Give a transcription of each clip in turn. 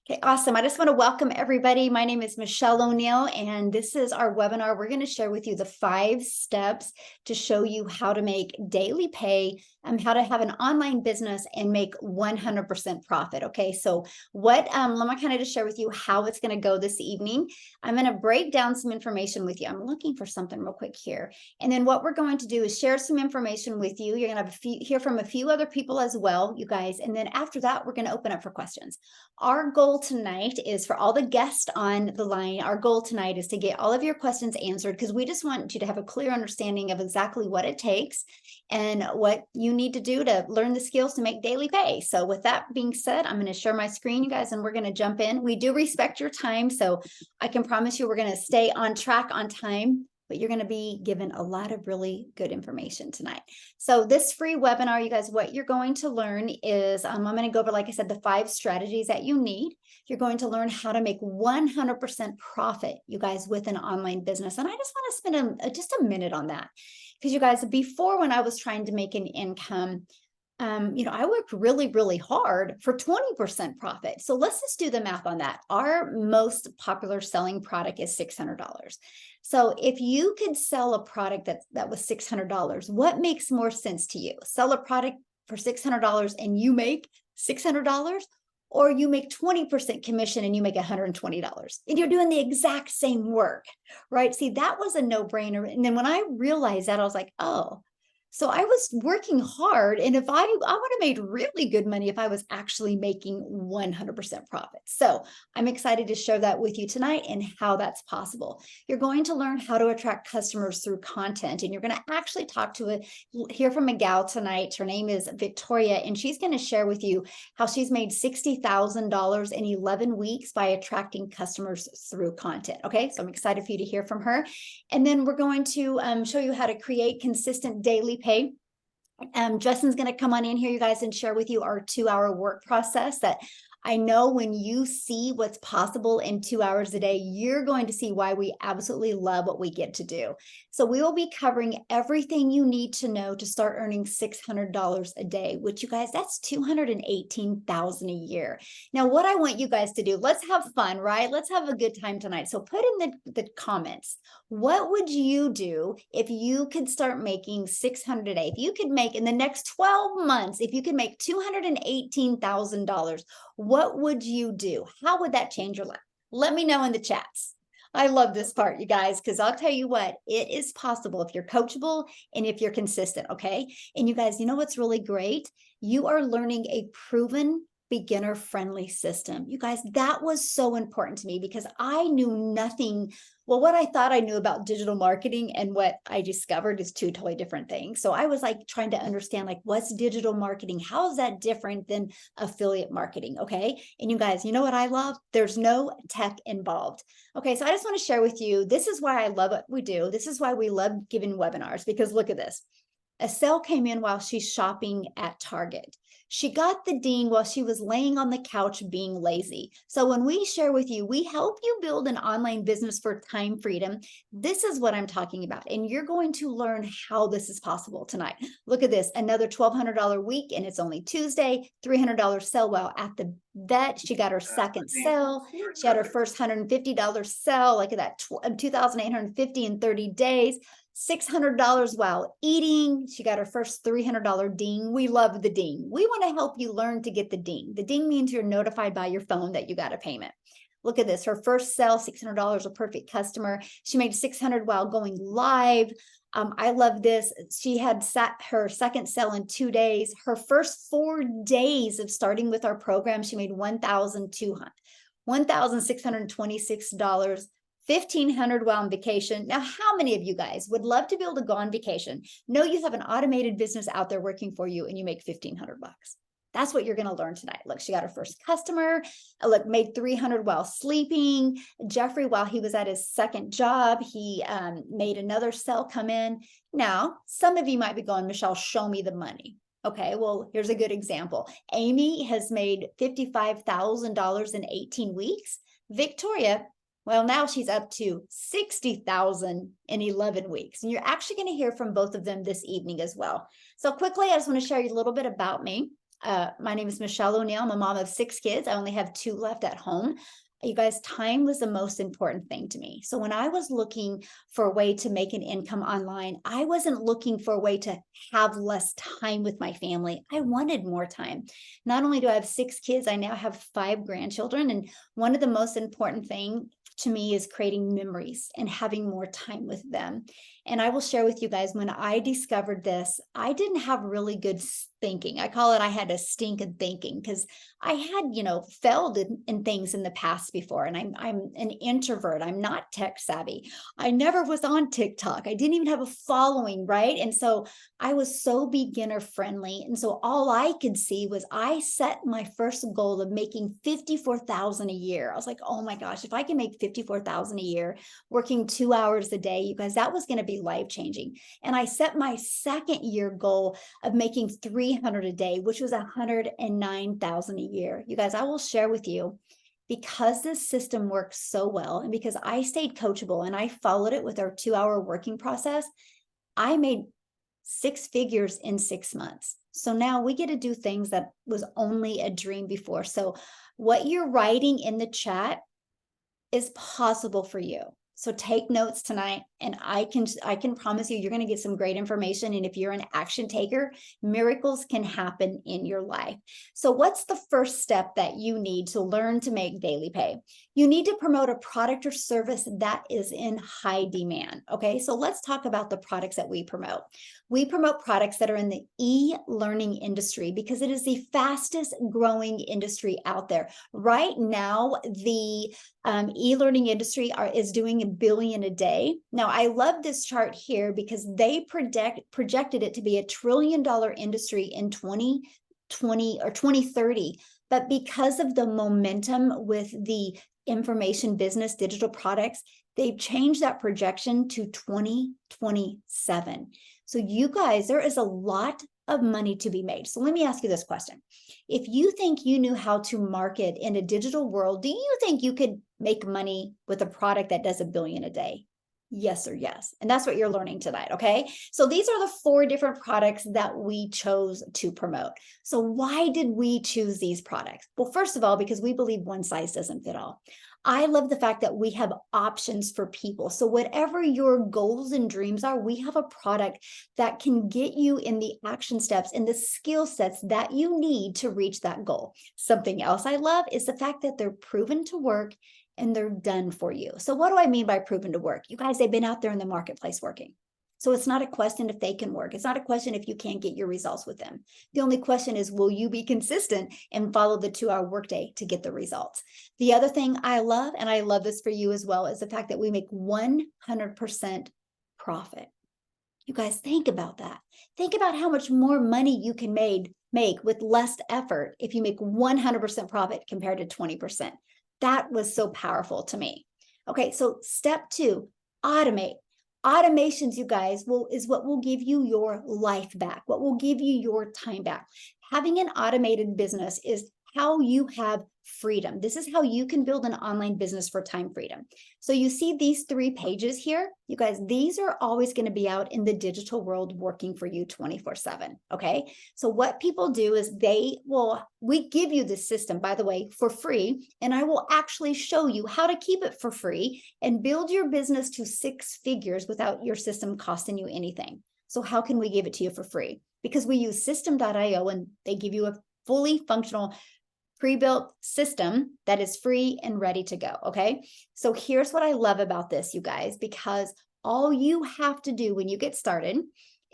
Okay, awesome. I just want to welcome everybody. My name is Michelle O'Neill, and this is our webinar. We're going to share with you the 5 steps to show you how to make daily pay and how to have an online business and make 100% profit. Okay, so let me kind of just share with you how it's going to go this evening. I'm going to break down some information with you. I'm looking for something real quick here. And then what we're going to do is share some information with you. You're going to hear from a few other people as well, you guys. And then after that, we're going to open up for questions. Our goal tonight is for all the guests on the line. Our goal tonight is to get all of your questions answered because we just want you to have a clear understanding of exactly what it takes and what you need to do to learn the skills to make daily pay. So with that being said, I'm going to share my screen, you guys, and we're going to jump in. We do respect your time, so I can promise you we're going to stay on track on time, but you're going to be given a lot of really good information tonight. So this free webinar, you guys, what you're going to learn is, I'm going to go over, like I said, the 5 strategies that you need. You're going to learn how to make 100% profit, you guys, with an online business. And I just want to spend just a minute on that. Because you guys, before when I was trying to make an income, I worked really, really hard for 20% profit. So let's just do the math on that. Our most popular selling product is $600. So if you could sell a product that was $600, what makes more sense to you? Sell a product for $600 and you make $600, or you make 20% commission and you make $120 and you're doing the exact same work, right? See, that was a no-brainer. And then when I realized that, I was like, oh, so I was working hard, and if I would have made really good money if I was actually making 100% profit. So I'm excited to share that with you tonight and how that's possible. You're going to learn how to attract customers through content, and you're going to actually hear from a gal tonight. Her name is Victoria, and she's going to share with you how she's made $60,000 in 11 weeks by attracting customers through content. Okay, so I'm excited for you to hear from her. And then we're going to show you how to create consistent daily pay. Justin's going to come on in here, you guys, and share with you our 2-hour work process that I know when you see what's possible in 2 hours a day, you're going to see why we absolutely love what we get to do. So we will be covering everything you need to know to start earning $600 a day, which, you guys, that's $218,000 a year. Now, what I want you guys to do, let's have fun, right? Let's have a good time tonight. So put in the comments, what would you do if you could start making $600 a day? If you could make in the next 12 months, if you could make $218,000, what would you do? How would that change your life? Let me know in the chats. I love this part, you guys, because I'll tell you what, it is possible if you're coachable and if you're consistent, okay? And you guys, you know what's really great? You are learning a proven beginner-friendly system. You guys, that was so important to me because I knew nothing. Well, what I thought I knew about digital marketing and what I discovered is 2 totally different things. So I was like trying to understand, like, what's digital marketing? How is that different than affiliate marketing? Okay. And you guys, you know what I love? There's no tech involved. Okay. So I just want to share with you, this is why I love what we do. This is why we love giving webinars, because look at this. A sale came in while she's shopping at Target. She got the ding while she was laying on the couch being lazy. So when we share with you, we help you build an online business for time freedom. This is what I'm talking about. And you're going to learn how this is possible tonight. Look at this, another $1,200 week, and it's only Tuesday, $300 sale while at the vet. She got her second sale. She had her first $150 sale, like that, $2,850 in 30 days. $600 while eating. She got her first $300 ding. We love the ding. We want to help you learn to get the ding. The ding means you're notified by your phone that you got a payment. Look at this. Her first sale, $600, a perfect customer. She made $600 while going live. I love this. She had her second sale in 2 days. Her first 4 days of starting with our program, she made $1,626. $1,500 while on vacation. Now, how many of you guys would love to be able to go on vacation? Know you have an automated business out there working for you and you make $1,500. That's what you're going to learn tonight. Look, she got her first customer. Look, made $300 while sleeping. Jeffrey, while he was at his second job, he made another sale come in. Now, some of you might be going, Michelle, show me the money. Okay, well, here's a good example. Amy has made $55,000 in 18 weeks. Victoria, well, now she's up to $60,000 in 11 weeks. And you're actually going to hear from both of them this evening as well. So quickly, I just want to share you a little bit about me. My name is Michelle O'Neill. I'm a mom of 6 kids. I only have 2 left at home. You guys, time was the most important thing to me. So when I was looking for a way to make an income online, I wasn't looking for a way to have less time with my family. I wanted more time. Not only do I have 6 kids, I now have 5 grandchildren. And one of the most important thing to me is creating memories and having more time with them. And I will share with you guys, when I discovered this, I didn't have really good thinking. I call it, I had a stink of thinking because I had, failed in things in the past before. And I'm an introvert. I'm not tech savvy. I never was on TikTok. I didn't even have a following, right? And so I was so beginner friendly. And so all I could see was I set my first goal of making 54,000 a year. I was like, oh my gosh, if I can make 54,000 a year, working 2 hours a day, you guys, that was going to be life changing. And I set my second year goal of making 300 a day, which was 109,000 a year. You guys, I will share with you, because this system works so well and because I stayed coachable and I followed it with our 2-hour working process, I made 6 figures in 6 months. So now we get to do things that was only a dream before. So what you're writing in the chat is possible for you. So take notes tonight, and I can promise you, you're going to get some great information. And if you're an action taker, miracles can happen in your life. So what's the first step that you need to learn to make daily pay? You need to promote a product or service that is in high demand. Okay, so let's talk about the products that we promote. We promote products that are in the e-learning industry because it is the fastest growing industry out there. Right now, the e-learning industry is doing $1 billion a day. Now, I love this chart here because they projected it to be $1 trillion industry in 2020 or 2030. But because of the momentum with the information business, digital products, they've changed that projection to 2027. So you guys, there is a lot of money to be made. So let me ask you this question. If you think you knew how to market in a digital world, do you think you could make money with a product that does $1 billion a day? Yes or yes. And that's what you're learning tonight, okay? So these are the 4 different products that we chose to promote. So why did we choose these products? Well, first of all, because we believe one size doesn't fit all. I love the fact that we have options for people. So whatever your goals and dreams are, we have a product that can get you in the action steps and the skill sets that you need to reach that goal. Something else I love is the fact that they're proven to work and they're done for you. So what do I mean by proven to work? You guys, they've been out there in the marketplace working. So it's not a question if they can work. It's not a question if you can't get your results with them. The only question is, will you be consistent and follow the 2-hour workday to get the results? The other thing I love, and I love this for you as well, is the fact that we make 100% profit. You guys, think about that. Think about how much more money you can make with less effort if you make 100% profit compared to 20%. That was so powerful to me. Okay, so step 2, automate. Automations, you guys, is what will give you your life back, what will give you your time back. Having an automated business is how you have freedom. This is how you can build an online business for time freedom. So you see these 3 pages here, you guys, these are always going to be out in the digital world working for you 24/7. Okay. So what people do is we give you this system, by the way, for free, and I will actually show you how to keep it for free and build your business to 6 figures without your system costing you anything. So how can we give it to you for free? Because we use system.io and they give you a fully functional pre-built system that is free and ready to go, okay? So here's what I love about this, you guys, because all you have to do when you get started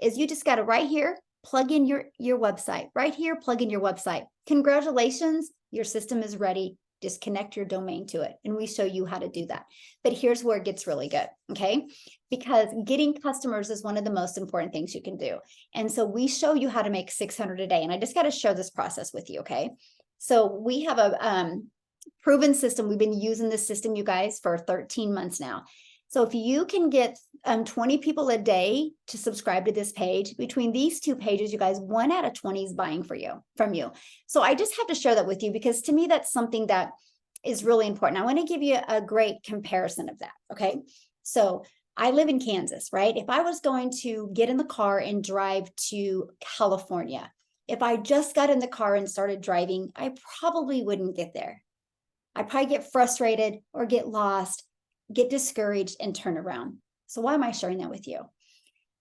is you just got to right here, plug in your website. Right here, plug in your website. Congratulations, your system is ready. Just connect your domain to it, and we show you how to do that. But here's where it gets really good, okay? Because getting customers is one of the most important things you can do. And so we show you how to make 600 a day, and I just got to share this process with you, okay? So we have a proven system. We've been using this system, you guys, for 13 months now. So if you can get 20 people a day to subscribe to this page, between these 2 pages, you guys, 1 out of 20 is buying from you. So I just have to share that with you because to me, that's something that is really important. I want to give you a great comparison of that. Okay. So I live in Kansas, right? If I was going to get in the car and drive to California, If I just got in the car and started driving, I probably wouldn't get there. I'd probably get frustrated or get lost, get discouraged, and turn around. So why am I sharing that with you?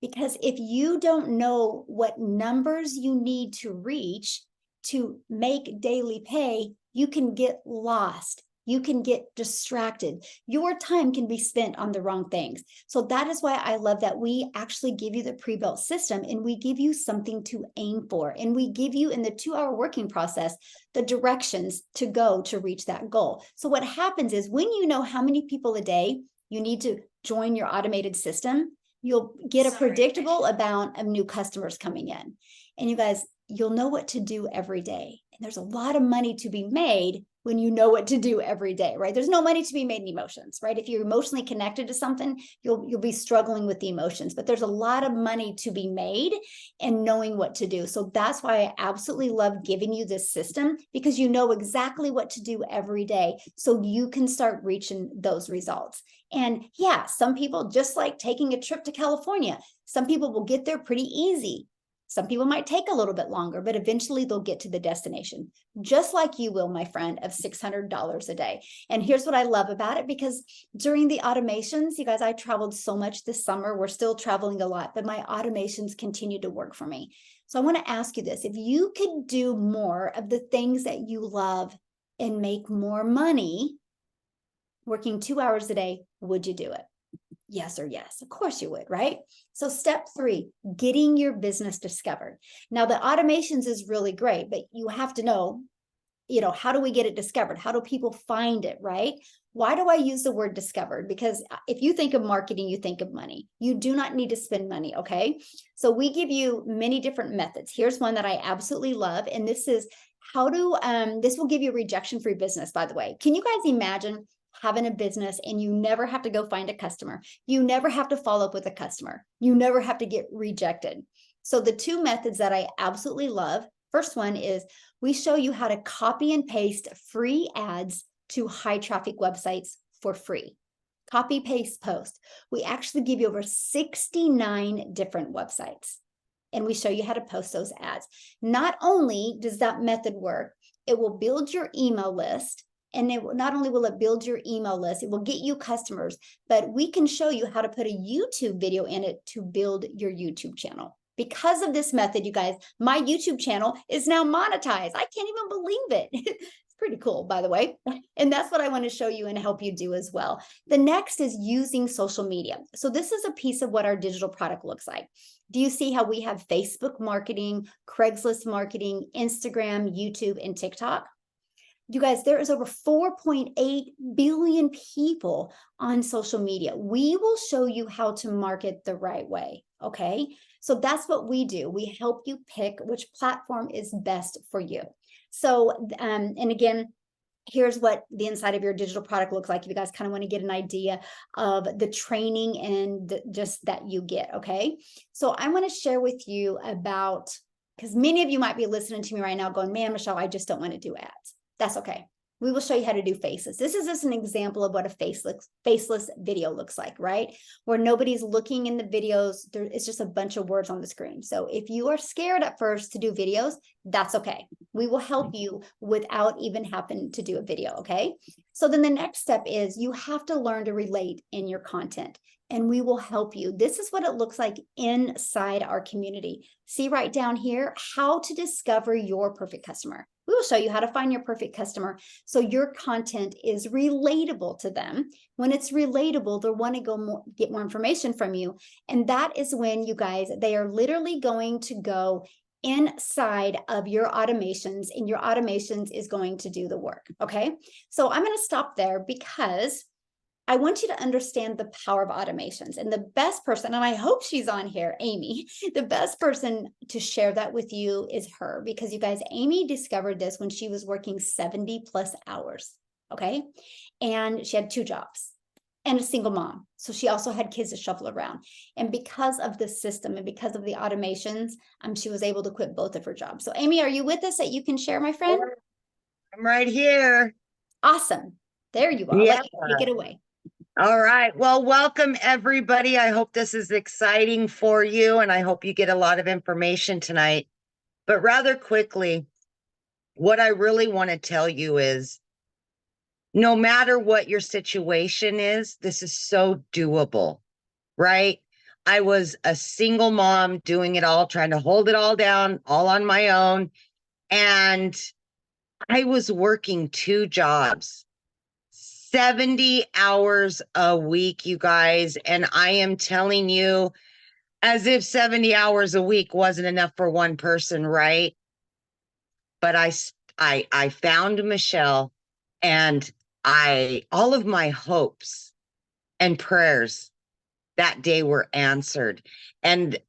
Because if you don't know what numbers you need to reach to make daily pay, you can get lost. You can get distracted. Your time can be spent on the wrong things. So that is why I love that we actually give you the pre-built system, and we give you something to aim for. And we give you in the 2-hour working process, the directions to go to reach that goal. So what happens is when you know how many people a day you need to join your automated system, you'll get a predictable amount of new customers coming in. And you guys, you'll know what to do every day. And there's a lot of money to be made when you know what to do every day, right? There's no money to be made in emotions, right? If you're emotionally connected to something, you'll be struggling with the emotions, but there's a lot of money to be made in knowing what to do. So that's why I absolutely love giving you this system, because you know exactly what to do every day so you can start reaching those results. And yeah, some people, just like taking a trip to California, some people will get there pretty easy. Some people might take a little bit longer, but eventually they'll get to the destination, just like you will, my friend, of $600 a day. And here's what I love about it, because during the automations, you guys, I traveled so much this summer. We're still traveling a lot, but my automations continue to work for me. So I want to ask you this: if you could do more of the things that you love and make more money working 2 hours a day, would you do it? Yes or yes. Of course you would, right? So step 3, getting your business discovered. Now the automations is really great, but you have to know, how do we get it discovered? How do people find it, right? Why do I use the word discovered? Because if you think of marketing, you think of money. You do not need to spend money, okay? So we give you many different methods. Here's one that I absolutely love, and this is this will give you a rejection-free business, by the way. Can you guys imagine having a business and you never have to go find a customer? You never have to follow up with a customer. You never have to get rejected. So the 2 methods that I absolutely love, first one is we show you how to copy and paste free ads to high traffic websites for free. Copy, paste, post. We actually give you over 69 different websites, and we show you how to post those ads. Not only does that method work, it will build your email list. And not only will it build your email list, it will get you customers, but we can show you how to put a YouTube video in it to build your YouTube channel. Because of this method, you guys, my YouTube channel is now monetized. I can't even believe it. It's pretty cool, by the way. And that's what I want to show you and help you do as well. The next is using social media. So this is a piece of what our digital product looks like. Do you see how we have Facebook marketing, Craigslist marketing, Instagram, YouTube, and TikTok? You guys, there is over 4.8 billion people on social media. We will show you how to market the right way, okay? So that's what we do. We help you pick which platform is best for you. So, and again, here's what the inside of your digital product looks like if you guys kind of want to get an idea of the training and just that you get, okay? So I want to share with you about, because many of you might be listening to me right now going, man, Michelle, I just don't want to do ads. That's okay. We will show you how to do faces. This is just an example of what a faceless video looks like, right? Where nobody's looking in the videos. It's just a bunch of words on the screen. So if you are scared at first to do videos, that's okay. We will help you without even having to do a video, okay? So then the next step is you have to learn to relate in your content, and we will help you. This is what it looks like inside our community. See right down here, how to discover your perfect customer. We will show you how to find your perfect customer so your content is relatable to them. When it's relatable, they'll want to get more information from you. And that is when, you guys, they are literally going to go inside of your automations, and your automations is going to do the work, okay? So I'm going to stop there because I want you to understand the power of automations. And the best person, and I hope she's on here, Amy, the best person to share that with you is her, because you guys, Amy discovered this when she was working 70 plus hours, okay? And she had 2 jobs and a single mom. So she also had kids to shuffle around. And because of the system and because of the automations, she was able to quit both of her jobs. So Amy, are you with us that you can share, my friend? I'm right here. Awesome. There you are. Yeah. Let me take it away. All right. Well, welcome everybody. I hope this is exciting for you, and I hope you get a lot of information tonight. But rather quickly, what I really want to tell you is no matter what your situation is, this is so doable, right? I was a single mom doing it all, trying to hold it all down, all on my own. And I was working 2 jobs, 70 hours a week, you guys. And I am telling you, as if 70 hours a week wasn't enough for one person, right? But I found Michelle, and all of my hopes and prayers that day were answered. And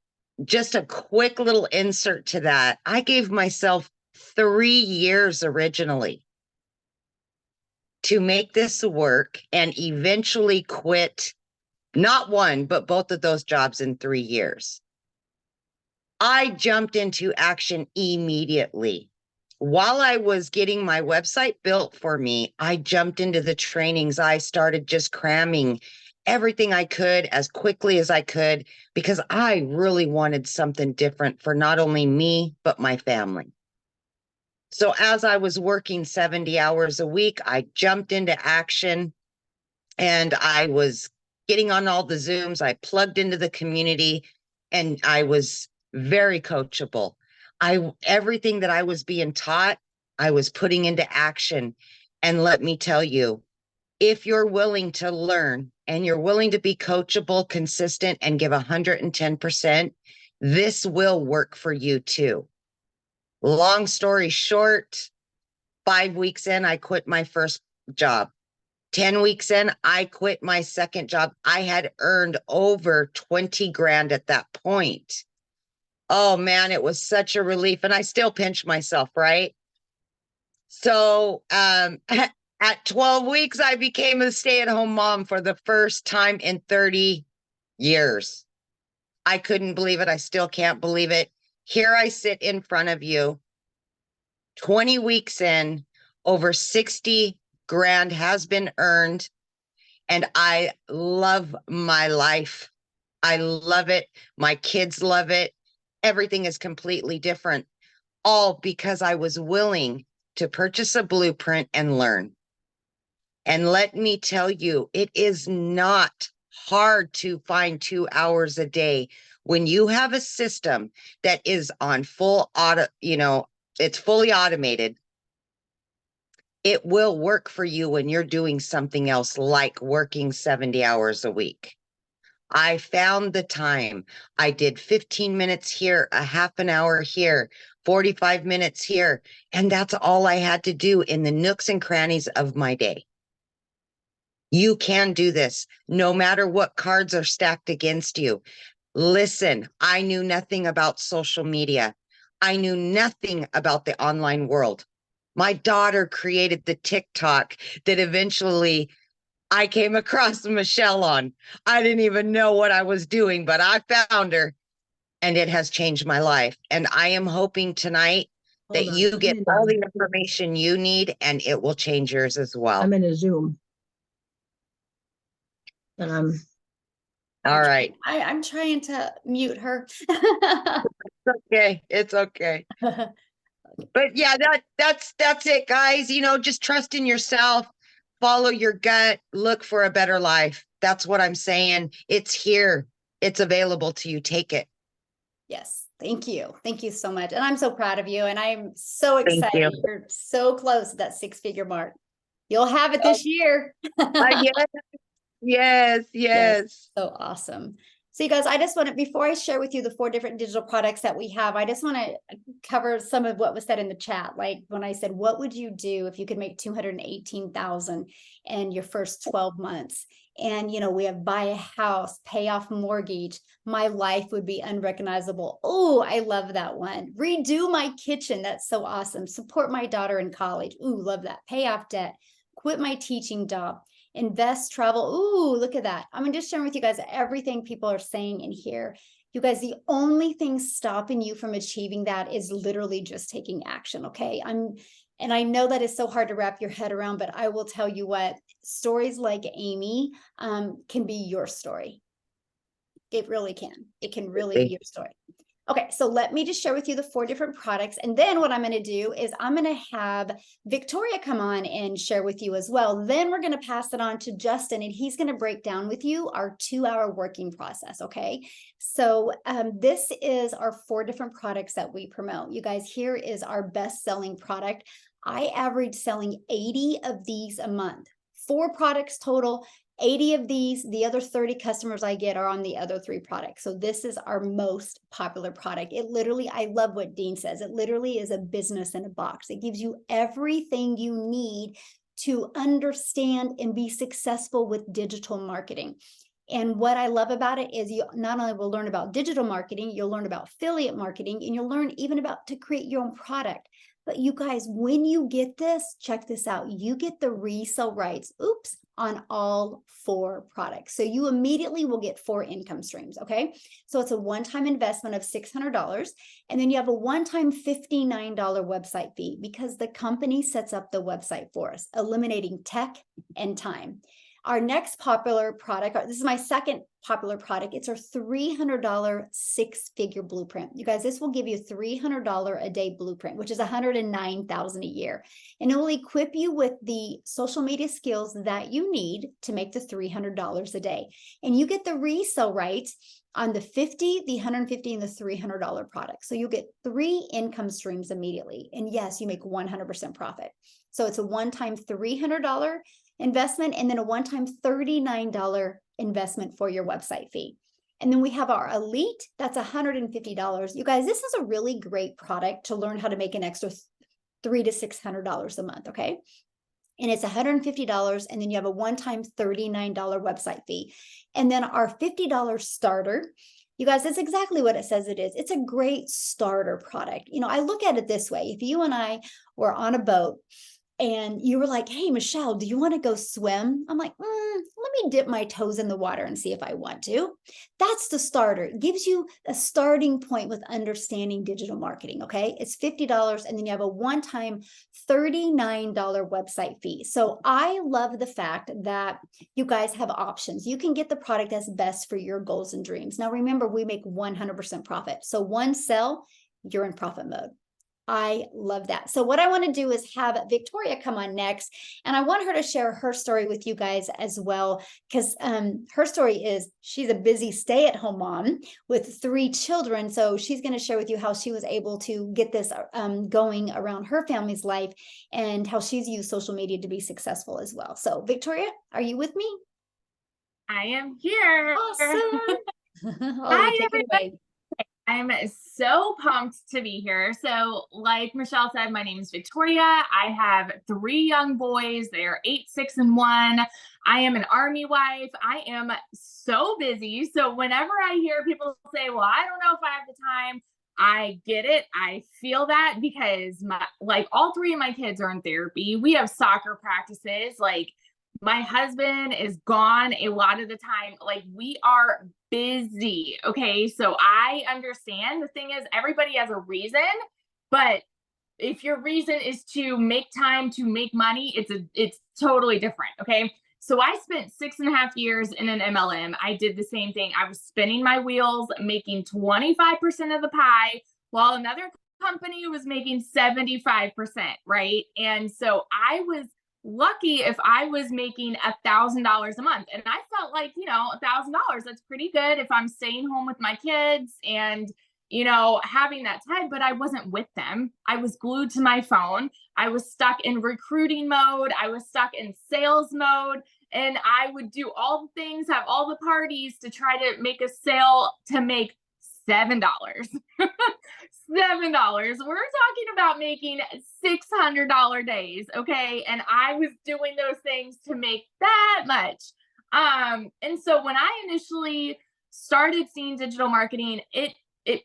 just a quick little insert to that, I gave myself 3 years originally to make this work and eventually quit not one, but both of those jobs in 3 years. I jumped into action immediately. While I was getting my website built for me, I jumped into the trainings. I started just cramming everything I could as quickly as I could because I really wanted something different for not only me, but my family. So as I was working 70 hours a week, I jumped into action and I was getting on all the Zooms. I plugged into the community and I was very coachable. Everything that I was being taught, I was putting into action. And let me tell you, if you're willing to learn and you're willing to be coachable, consistent, and give 110%, this will work for you too. Long story short, 5 weeks in, I quit my first job. 10 weeks in, I quit my second job. I had earned over 20 grand at that point. Oh man, it was such a relief. And I still pinch myself, right? So at 12 weeks, I became a stay-at-home mom for the first time in 30 years. I couldn't believe it. I still can't believe it. Here I sit in front of you, 20 weeks in, over 60 grand has been earned. And I love my life. I love it. My kids love it. Everything is completely different, all because I was willing to purchase a blueprint and learn. And let me tell you, it is not hard to find 2 hours a day when you have a system that is on full auto, it's fully automated. It will work for you when you're doing something else like working 70 hours a week. I found the time. I did 15 minutes here, a half an hour here, 45 minutes here. And that's all I had to do in the nooks and crannies of my day. You can do this no matter what cards are stacked against you. Listen, I knew nothing about social media. I knew nothing about the online world. My daughter created the TikTok that eventually I came across Michelle on. I didn't even know what I was doing, but I found her and it has changed my life. And I am hoping tonight that you get all the information you need and it will change yours as well. I'm in a Zoom. And All right. I'm trying to mute her. It's okay. It's okay. But yeah, that's it, guys. Just trust in yourself, follow your gut, look for a better life. That's what I'm saying. It's here. It's available to you. Take it. Yes. Thank you. Thank you so much. And I'm so proud of you. And I'm so Thank excited. you. You're so close to that 6-figure mark. You'll have it this year. Yes. So awesome. So you guys, I just want to, before I share with you the 4 different digital products that we have, I just want to cover some of what was said in the chat. Like when I said, what would you do if you could make $218,000 in your first 12 months? And, we have buy a house, pay off mortgage. My life would be unrecognizable. Oh, I love that one. Redo my kitchen. That's so awesome. Support my daughter in college. Ooh, love that. Pay off debt. Quit my teaching job. Invest, travel. Ooh, look at that. I'm just sharing with you guys everything people are saying in here. You guys, the only thing stopping you from achieving that is literally just taking action, okay? And I know that is so hard to wrap your head around, but I will tell you what, stories like Amy can be your story. It really can. It can really be your story. Okay, so let me just share with you the 4 different products. And then what I'm going to do is I'm going to have Victoria come on and share with you as well. Then we're going to pass it on to Justin, and he's going to break down with you our 2-hour working process. Okay, so this is our 4 different products that we promote. You guys, here is our best selling product. I average selling 80 of these a month. 4 products total. 80 of these, the other 30 customers I get are on the other 3 products. So this is our most popular product. It literally, I love what Dean says, it literally is a business in a box. It gives you everything you need to understand and be successful with digital marketing. And what I love about it is you not only will learn about digital marketing, you'll learn about affiliate marketing, and you'll learn even about to create your own product. But you guys, when you get this, check this out, you get the resale rights. Oops. On all 4 products. So you immediately will get 4 income streams, okay? So it's a one-time investment of $600, and then you have a one-time $59 website fee because the company sets up the website for us, eliminating tech and time. Our next popular product, this is my second popular product, it's our $300 6-figure blueprint. You guys, this will give you $300 a day blueprint, which is $109,000 a year. And it will equip you with the social media skills that you need to make the $300 a day. And you get the resale rights on the 50, the 150, and the $300 product. So you'll get 3 income streams immediately. And yes, you make 100% profit. So it's a one-time $300 investment and then a one-time $39 investment for your website fee. And then we have our elite, that's $150. You guys, this is a really great product to learn how to make an extra $300 to $600 a month, okay? And it's $150, and then you have a one-time $39 website fee. And then our $50 starter, you guys, that's exactly what it says it is. It's a great starter product. You know, I look at it this way. If you and I were on a boat and you were like, hey, Michelle, do you want to go swim? I'm like, let me dip my toes in the water and see if I want to. That's the starter. It gives you a starting point with understanding digital marketing, okay? It's $50, and then you have a one-time $39 website fee. So I love the fact that you guys have options. You can get the product that's best for your goals and dreams. Now, remember, we make 100% profit. So one sell, you're in profit mode. I love that. So what I want to do is have Victoria come on next, and I want her to share her story with you guys as well, because her story is she's a busy stay-at-home mom with 3 children. So she's going to share with you how she was able to get this going around her family's life and how she's used social media to be successful as well. So Victoria, are you with me? I am here. Awesome. Oh, Hi, you take it everybody. away. I'm so pumped to be here. So, like Michelle said, my name is Victoria. I have 3 young boys. They are 8, 6, and 1. I am an Army wife. I am so busy. So, whenever I hear people say, well, I don't know if I have the time, I get it. I feel that because all 3 of my kids are in therapy. We have soccer practices. Like, my husband is gone a lot of the time. Like, we are busy. Okay. So I understand. The thing is, everybody has a reason, but if your reason is to make time to make money, it's totally different. Okay. So I spent 6.5 years in an MLM. I did the same thing. I was spinning my wheels, making 25% of the pie, while another company was making 75%. Right. And so I was lucky if I was making $1,000 a month. And I felt like, $1,000, that's pretty good if I'm staying home with my kids and, having that time, but I wasn't with them. I was glued to my phone. I was stuck in recruiting mode. I was stuck in sales mode. And I would do all the things, have all the parties to try to make a sale to make $7. $7. We're talking about making $600 days, okay? And I was doing those things to make that much. And so when I initially started seeing digital marketing, it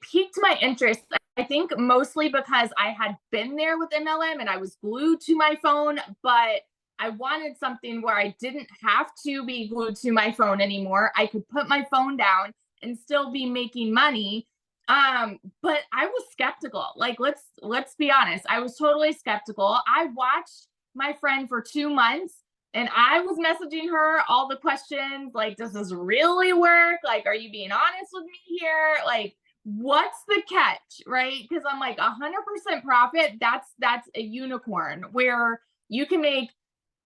piqued my interest. I think mostly because I had been there with MLM and I was glued to my phone, but I wanted something where I didn't have to be glued to my phone anymore. I could put my phone down and still be making money. But I was skeptical. Like, let's be honest. I was totally skeptical. I watched my friend for 2 months and I was messaging her all the questions. Like, does this really work? Like, are you being honest with me here? Like, what's the catch, right? Because I'm like 100% profit. That's a unicorn where you can make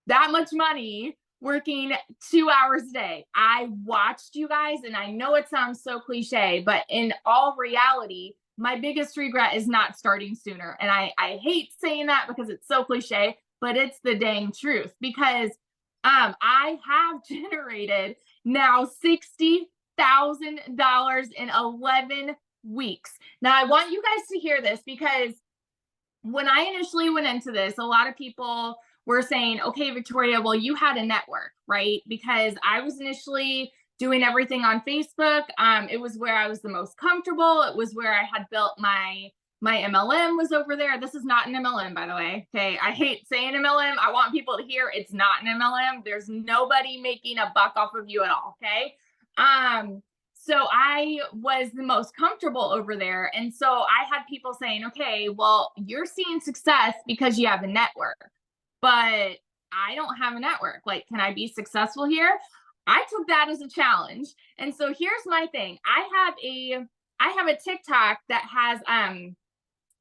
that much money working 2 hours a day. I watched you guys, and I know it sounds so cliche, but in all reality, my biggest regret is not starting sooner. And I hate saying that because it's so cliche, but it's the dang truth. Because I have generated now $60,000 in 11 weeks. Now I want you guys to hear this, because when I initially went into this, a lot of people were saying, okay, Victoria, well, you had a network, right? Because I was initially doing everything on Facebook. It was where I was the most comfortable. It was where I had built my MLM was over there. This is not an MLM, by the way. Okay. I hate saying MLM. I want people to hear it's not an MLM. There's nobody making a buck off of you at all. Okay. So I was the most comfortable over there. And so I had people saying, okay, well, you're seeing success because you have a network, but I don't have a network. Like, can I be successful here? I took that as a challenge. And so here's my thing. I have a TikTok that has,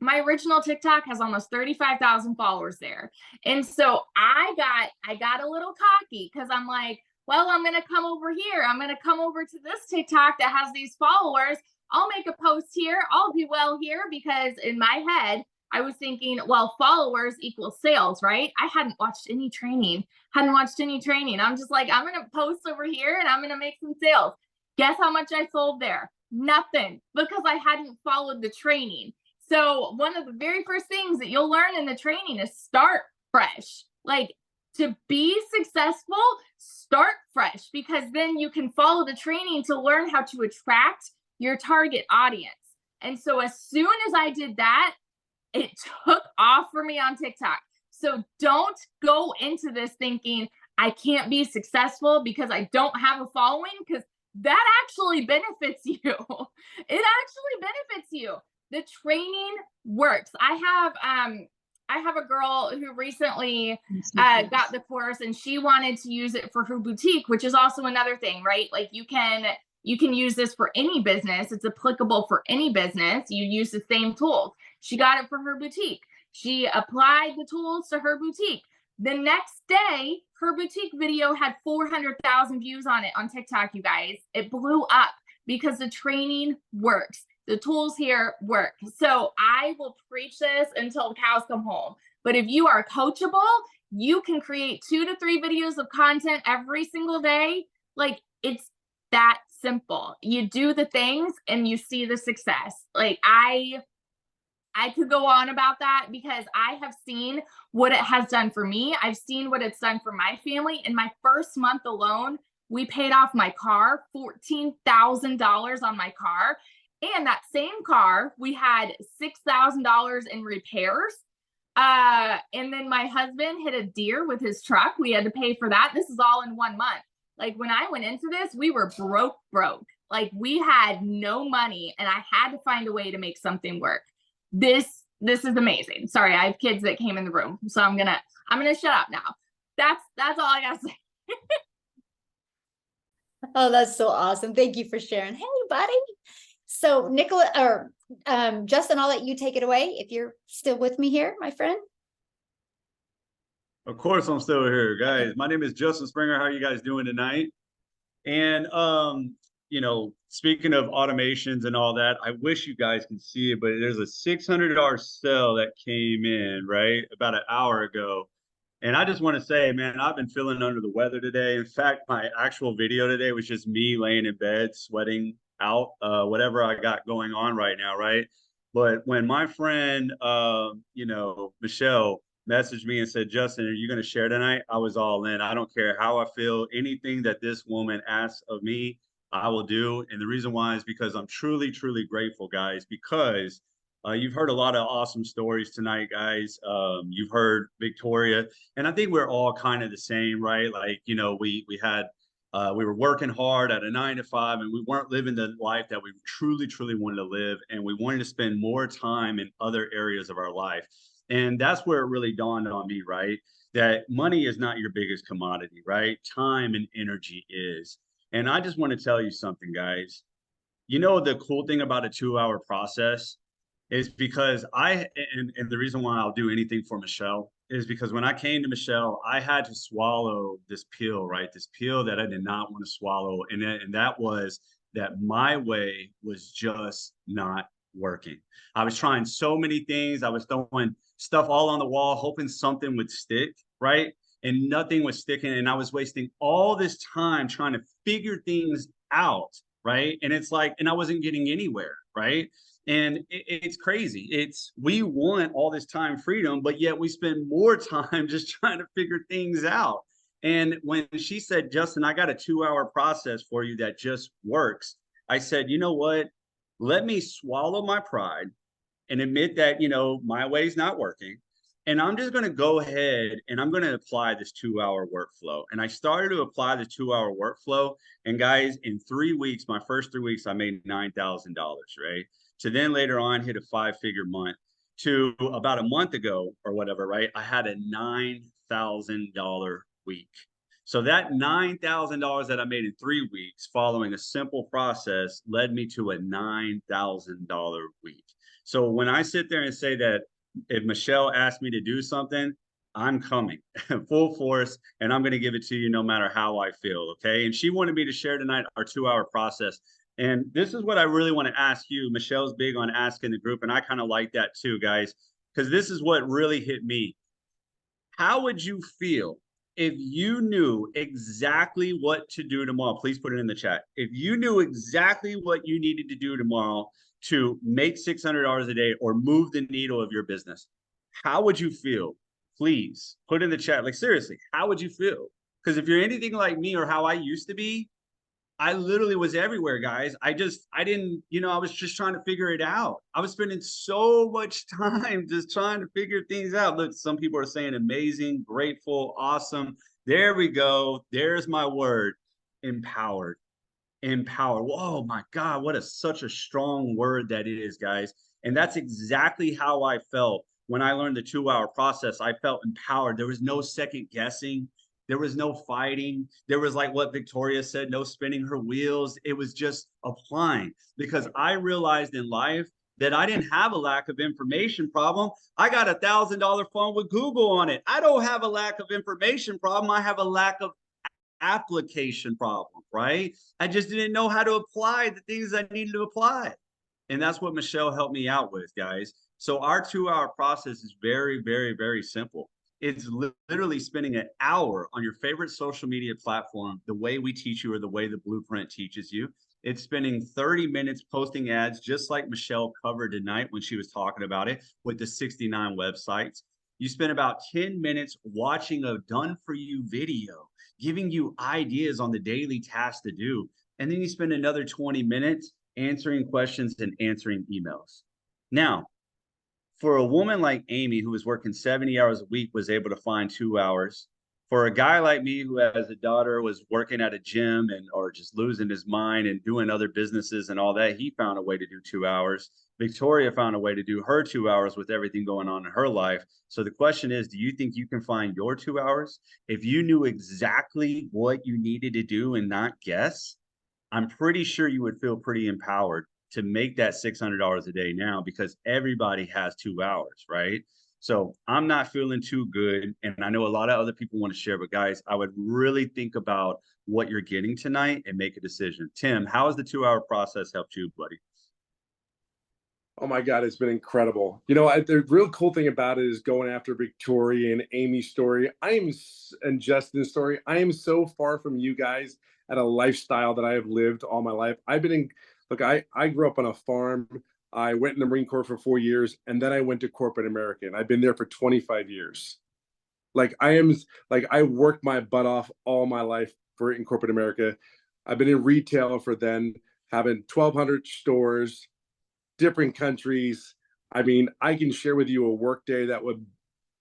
my original TikTok has almost 35,000 followers there. And so I got a little cocky, because I'm like, well, I'm going to come over here. I'm going to come over to this TikTok that has these followers. I'll make a post here. I'll do well here, because in my head, I was thinking, well, followers equals sales, right? I hadn't watched any training. I'm just like, I'm going to post over here and I'm going to make some sales. Guess how much I sold there? Nothing, because I hadn't followed the training. So one of the very first things that you'll learn in the training is start fresh. Like, to be successful, start fresh, because then you can follow the training to learn how to attract your target audience. And so as soon as I did that, it took off for me on TikTok. So don't go into this thinking I can't be successful because I don't have a following, because that actually benefits you. It actually benefits you. The training works. I have a girl who recently got the course, and she wanted to use it for her boutique, which is also another thing, right? Like, you can use this for any business. It's applicable for any business. You use the same tools. She got it for her boutique. She applied the tools to her boutique. The next day, her boutique video had 400,000 views on it on TikTok, you guys. It blew up because the training works. The tools here work. So I will preach this until cows come home. But if you are coachable, you can create 2 to 3 videos of content every single day. Like, it's that simple. You do the things and you see the success. Like, I could go on about that, because I have seen what it has done for me. I've seen what it's done for my family. In my first month alone, we paid off my car, $14,000 on my car. And that same car, we had $6,000 in repairs. And then my husband hit a deer with his truck. We had to pay for that. This is all in 1 month. Like, when I went into this, we were broke. Like, we had no money, and I had to find a way to make something work. This is amazing. Sorry, I have kids that came in the room, so I'm gonna shut up now. That's all I gotta say. Oh, that's so awesome. Thank you for sharing. Hey, buddy. So Nicola, or Justin, I'll let you take it away if you're still with me here, my friend. Of course, I'm still here, guys. My name is Justin Springer. How are you guys doing tonight? And you know, speaking of automations and all that, I wish you guys can see it, but there's a $600 sale that came in right about an hour ago. And I just want to say, man, I've been feeling under the weather today. In fact, my actual video today was just me laying in bed, sweating out whatever I got going on right now, right? But when my friend, you know, Michelle messaged me and said, Justin, are you going to share tonight? I was all in. I don't care how I feel. Anything that this woman asks of me, I will do. And the reason why is because I'm truly, truly grateful, guys, because you've heard a lot of awesome stories tonight, guys. You've heard Victoria, and I think we're all kind of the same, right? Like, you know, we were working hard at a 9 to 5, and we weren't living the life that we truly, truly wanted to live. And we wanted to spend more time in other areas of our life. And that's where it really dawned on me, right? That money is not your biggest commodity, right? Time and energy is. And I just want to tell you something, guys. You know, the cool thing about a 2-hour process is because and the reason why I'll do anything for Michelle is because when I came to Michelle, I had to swallow this pill, right? This pill that I did not want to swallow. And that was that my way was just not working. I was trying so many things. I was throwing stuff all on the wall, hoping something would stick, right? And nothing was sticking. And I was wasting all this time trying to figure things out, right? And it's like, and I wasn't getting anywhere, right? And it's crazy. We want all this time freedom, but yet we spend more time just trying to figure things out. And when she said, Justin, I got a 2-hour process for you that just works, I said, you know what? Let me swallow my pride and admit that, my way's not working. And I'm just going to go ahead and I'm going to apply this 2-hour workflow. And I started to apply the 2-hour workflow. And guys, in 3 weeks, my first 3 weeks, I made $9,000, right? To then later on hit a 5-figure month, to about a month ago or whatever, right? I had a $9,000 week. So that $9,000 that I made in 3 weeks following a simple process led me to a $9,000 week. So when I sit there and say that if Michelle asked me to do something, I'm coming full force and I'm going to give it to you no matter how I feel. Okay. And she wanted me to share tonight our 2-hour process. And this is what I really want to ask you. Michelle's big on asking the group, and I kind of like that too, guys, because this is what really hit me. How would you feel if you knew exactly what to do tomorrow? Please put it in the chat. If you knew exactly what you needed to do tomorrow to make $600 a day or move the needle of your business, how would you feel? Please put in the chat. Like, seriously, how would you feel? Because if you're anything like me or how I used to be, I literally was everywhere, guys. I didn't, I was just trying to figure it out. I was spending so much time just trying to figure things out. Look, some people are saying amazing, grateful, awesome. There we go. There's my word, empowered. Empowered. Whoa, my God, what such a strong word that is, guys. And that's exactly how I felt when I learned the 2-hour process. I felt empowered. There was no second guessing. There was no fighting. There was, like what Victoria said, no spinning her wheels. It was just applying, because I realized in life that I didn't have a lack of information problem. I got a $1,000 phone with Google on it. I don't have a lack of information problem. I have a lack of application problem, right? I just didn't know how to apply the things I needed to apply. And that's what Michelle helped me out with, guys. So our 2-hour process is very, very, very simple. It's literally spending an hour on your favorite social media platform, the way we teach you or the way the blueprint teaches you. It's spending 30 minutes posting ads, just like Michelle covered tonight when she was talking about it with the 69 websites. You spend about 10 minutes watching a done for you video, giving you ideas on the daily tasks to do. And then you spend another 20 minutes answering questions and answering emails. Now, for a woman like Amy, who was working 70 hours a week, was able to find 2 hours. For a guy like me who has a daughter, was working at a gym or just losing his mind and doing other businesses and all that, he found a way to do 2 hours. Victoria found a way to do her 2 hours with everything going on in her life. So the question is, do you think you can find your 2 hours? If you knew exactly what you needed to do and not guess, I'm pretty sure you would feel pretty empowered to make that $600 a day now, because everybody has 2 hours, right? So I'm not feeling too good. And I know a lot of other people want to share, but guys, I would really think about what you're getting tonight and make a decision. Tim, how has the 2-hour process helped you, buddy? Oh my God, it's been incredible. The real cool thing about it is going after Victoria and Amy's story. And Justin's story. I am so far from you guys at a lifestyle that I have lived all my life. I grew up on a farm. I went in the Marine Corps for 4 years, and then I went to corporate America, and I've been there for 25 years. I worked my butt off all my life in corporate America. I've been in retail for then, having 1,200 stores, different countries. I mean, I can share with you a work day that would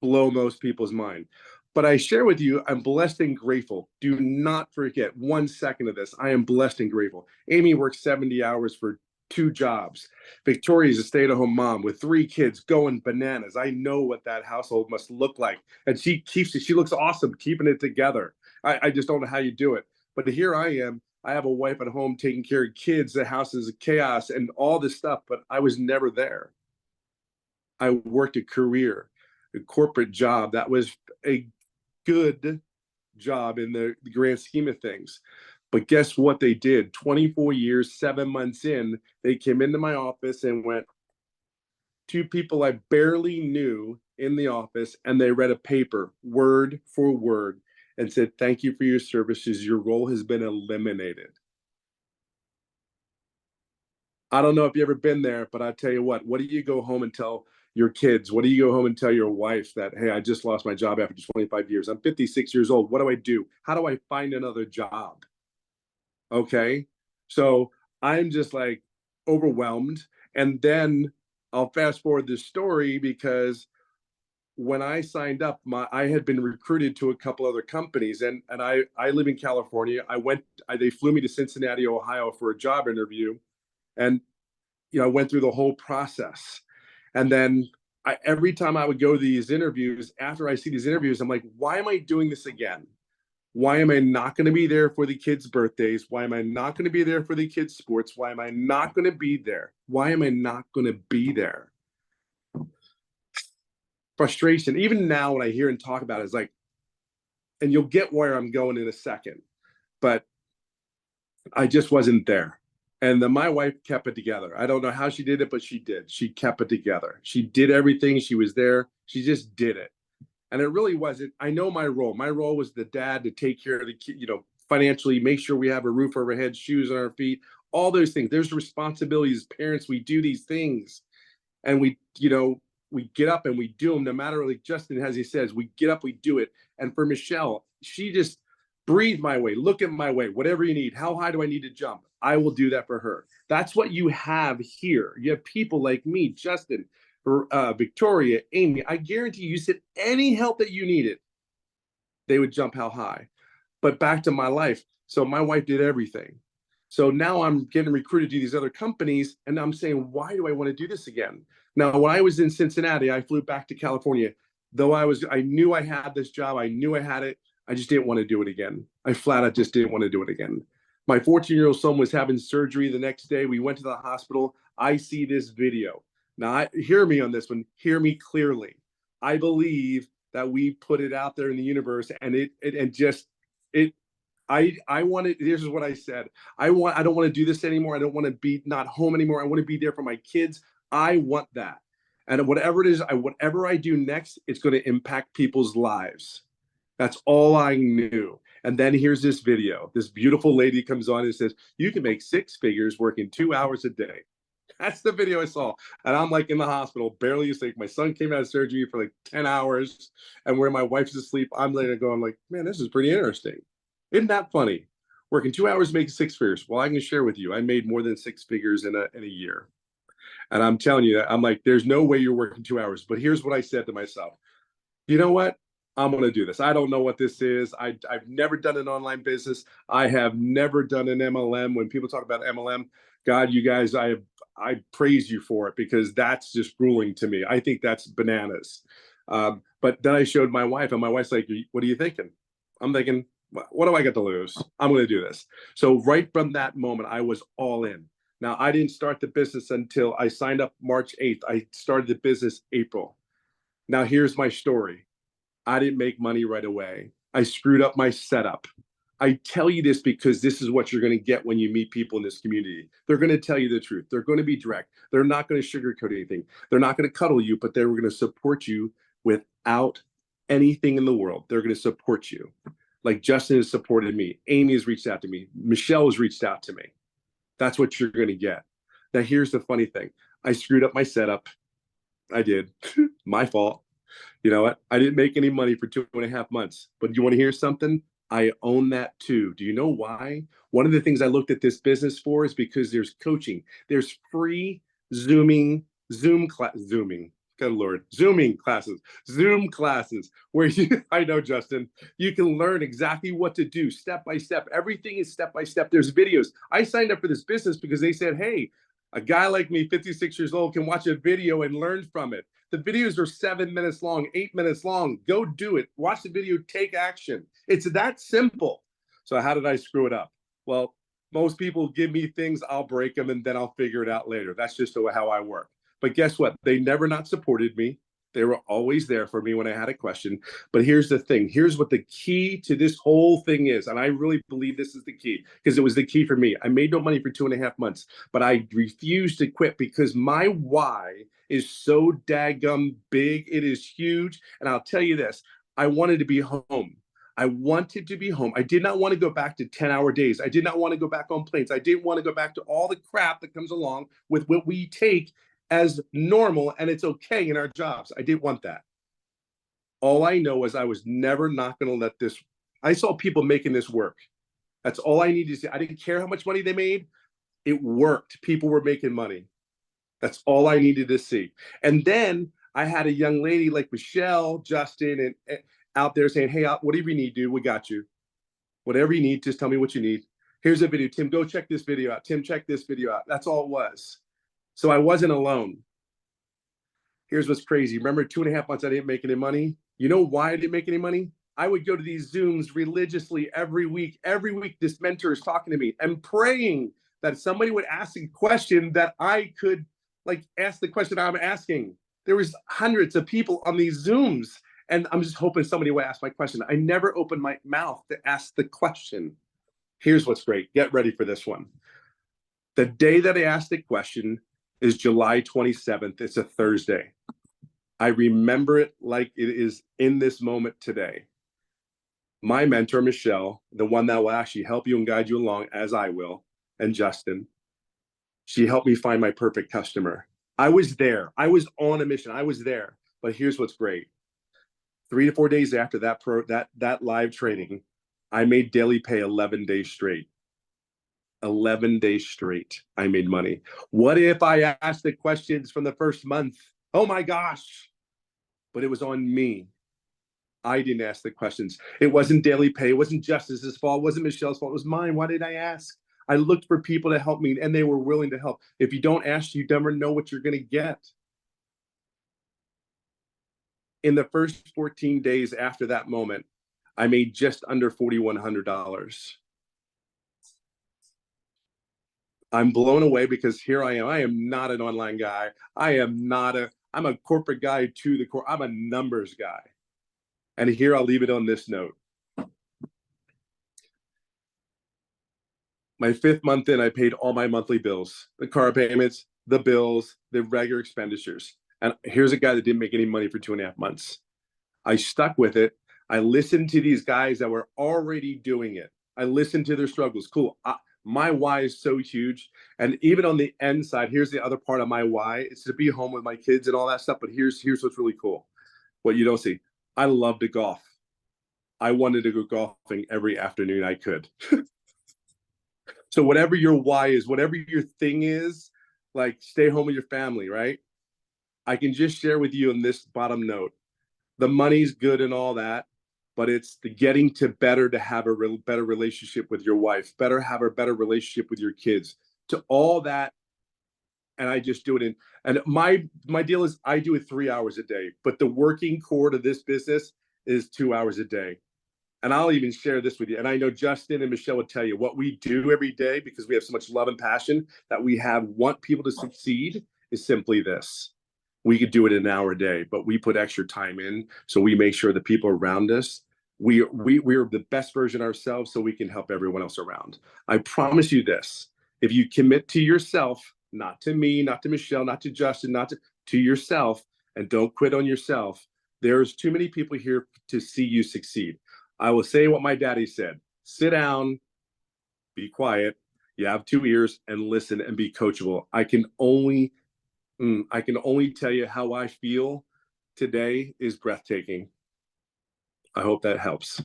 blow most people's mind. But I share with you, I'm blessed and grateful. Do not forget 1 second of this. I am blessed and grateful. She works 70 hours for 2 jobs. Victoria is a stay-at-home mom with 3 kids going bananas. I know what that household must look like. And she looks awesome keeping it together. I just don't know how you do it. But here I am. I have a wife at home taking care of kids. The house is chaos and all this stuff, but I was never there. I worked a career, a corporate job that was a good job in the grand scheme of things. But guess what they did? 24 years, 7 months in, they came into my office and went, two people I barely knew in the office, and they read a paper word for word and said, "Thank you for your services. Your role has been eliminated." I don't know if you've ever been there, but I tell you what do you go home and tell your kids? What do you go home and tell your wife that, hey, I just lost my job after 25 years. I'm 56 years old. What do I do? How do I find another job? Okay. So I'm just like overwhelmed. And then I'll fast forward this story because when I signed up, I had been recruited to a couple other companies, and I live in California. They flew me to Cincinnati, Ohio for a job interview, and I went through the whole process. And then every time I would go to these interviews, after I see these interviews, I'm like, why am I doing this again? Why am I not going to be there for the kids' birthdays? Why am I not going to be there for the kids' sports? Why am I not going to be there? Why am I not going to be there? Frustration. Even now, when I hear and talk about it, it's like, and you'll get where I'm going in a second, but I just wasn't there. And then my wife kept it together. I don't know how she did it, but she did. She kept it together. She did everything. She was there. She just did it. And it really wasn't. I know my role. My role was the dad to take care of the kid, financially, make sure we have a roof over our heads, shoes on our feet, all those things. There's responsibilities as parents. We do these things, and we get up and we do them no matter, like Justin, as he says, we get up, we do it. And for Michelle, she just breathe my way, look at my way, whatever you need. How high do I need to jump? I will do that for her. That's what you have here. You have people like me, Justin, Victoria, Amy. I guarantee you said any help that you needed, they would jump how high. But back to my life. So my wife did everything. So now I'm getting recruited to these other companies, and I'm saying, why do I want to do this again? Now, when I was in Cincinnati, I flew back to California. Though I knew I had this job, I knew I had it. I just didn't want to do it again. I flat out just didn't want to do it again. My 14-year-old son was having surgery the next day. We went to the hospital. I see this video. Now, hear me on this one. Hear me clearly. I believe that we put it out there in the universe, and I wanted, this is what I said. I don't want to do this anymore. I don't want to be not home anymore. I want to be there for my kids. I want that. And whatever it is, whatever I do next, it's going to impact people's lives. That's all I knew. And then here's this video. This beautiful lady comes on and says, you can make 6 figures working 2 hours a day. That's the video I saw. And I'm like in the hospital, barely asleep. My son came out of surgery for like 10 hours. And where my wife's asleep, I'm laying there going like, man, this is pretty interesting. Isn't that funny? Working 2 hours, making 6 figures. Well, I can share with you, I made more than 6 figures in a year. And I'm telling you that, I'm like, there's no way you're working 2 hours. But here's what I said to myself. You know what? I'm going to do this. I don't know what this is. I've never done an online business. I have never done an MLM. When people talk about MLM, God, you guys, I praise you for it, because that's just grueling to me. I think that's bananas. But then I showed my wife, and my wife's like, what are you thinking? I'm thinking, what do I get to lose? I'm going to do this. So right from that moment, I was all in. Now, I didn't start the business until I signed up March 8th. I started the business April. Now, here's my story. I didn't make money right away. I screwed up my setup. I tell you this because this is what you're going to get when you meet people in this community. They're going to tell you the truth. They're going to be direct. They're not going to sugarcoat anything. They're not going to cuddle you, but they're going to support you without anything in the world. They're going to support you. Like Justin has supported me. Amy has reached out to me. Michelle has reached out to me. That's what you're going to get. Now, here's the funny thing. I screwed up my setup. I did. My fault. You know what? I didn't make any money for 2.5 months. But you want to hear something? I own that too. Do you know why? One of the things I looked at this business for is because there's coaching. There's free Zoom classes where I know, Justin, you can learn exactly what to do step by step. Everything is step by step. There's videos. I signed up for this business because they said, hey, a guy like me, 56 years old, can watch a video and learn from it. The videos are 7 minutes long, 8 minutes long. Go do it. Watch the video, take action. It's that simple. So how did I screw it up? Well, Most people give me things, I'll break them, and then I'll figure it out later. That's just how I work. But guess what? They never not supported me. They were always there for me when I had a question. But here's the thing. Here's what the key to this whole thing is. And I really believe this is the key, because it was the key for me. I made no money for 2.5 months, but I refused to quit because my why is so daggum big. It is huge. And I'll tell you this, I wanted to be home. I wanted to be home. I did not want to go back to 10-hour days. I did not want to go back on planes. I didn't want to go back to all the crap that comes along with what we take as normal and it's okay in our jobs. I didn't want that. All I know is I was never not going to let this. I saw people making this work. That's all I needed to see. I didn't care how much money they made. It worked. People were making money. That's all I needed to see. And then I had a young lady like Michelle, Justin, and out there saying, hey, whatever you need, dude, we got you. Whatever you need, just tell me what you need. Here's a video. Tim, go check this video out. Tim, check this video out. That's all it was. So I wasn't alone. Here's what's crazy. Remember 2.5 months I didn't make any money? You know why I didn't make any money? I would go to these Zooms religiously every week. Every week, this mentor is talking to me and praying that somebody would ask a question that I could ask the question I'm asking. There was hundreds of people on these Zooms, and I'm just hoping somebody would ask my question. I never opened my mouth to ask the question. Here's what's great. Get ready for this one. The day that I asked the question is July 27th. It's a Thursday. I remember it like it is in this moment today. My mentor, Michelle, the one that will actually help you and guide you along, as I will, and Justin, she helped me find my perfect customer. I was there. I was on a mission. I was there. But here's what's great. 3 to 4 days after that live training, I made daily pay 11 days straight. 11 days straight, I made money. What if I asked the questions from the first month? Oh my gosh. But it was on me. I didn't ask the questions. It wasn't daily pay. It wasn't Justice's fault. It wasn't Michelle's fault. It was mine. Why did I ask? I looked for people to help me, and they were willing to help. If you don't ask, you never know what you're going to get. In the first 14 days after that moment, I made just under $4,100. I'm blown away because here I am. I am not an online guy. I'm a corporate guy to the core. I'm a numbers guy. And here I'll leave it on this note. My 5th month in, I paid all my monthly bills, the car payments, the bills, the regular expenditures. And here's a guy that didn't make any money for 2.5 months. I stuck with it. I listened to these guys that were already doing it. I listened to their struggles. Cool. My why is so huge. And even on the end side, here's the other part of my why. It's to be home with my kids and all that stuff. But here's what's really cool. What you don't see. I love to golf. I wanted to go golfing every afternoon I could. So whatever your why is, whatever your thing is, like stay home with your family, right? I can just share with you on this bottom note. The money's good and all that, but it's the getting to better to have a better relationship with your wife, have a better relationship with your kids, to all that. And I just do it and my deal is I do it 3 hours a day, but the working core to this business is 2 hours a day. And I'll even share this with you. And I know Justin and Michelle would tell you what we do every day, because we have so much love and passion that we want people to succeed, is simply this. We could do it in an hour a day, but we put extra time in. So we make sure the people around us, we're the best version of ourselves so we can help everyone else around. I promise you this, if you commit to yourself, not to me, not to Michelle, not to Justin, not to yourself, and don't quit on yourself, there's too many people here to see you succeed. I will say what my daddy said. Sit down, be quiet, you have 2 ears, and listen and be coachable. I can only tell you how I feel today is breathtaking. I hope that helps.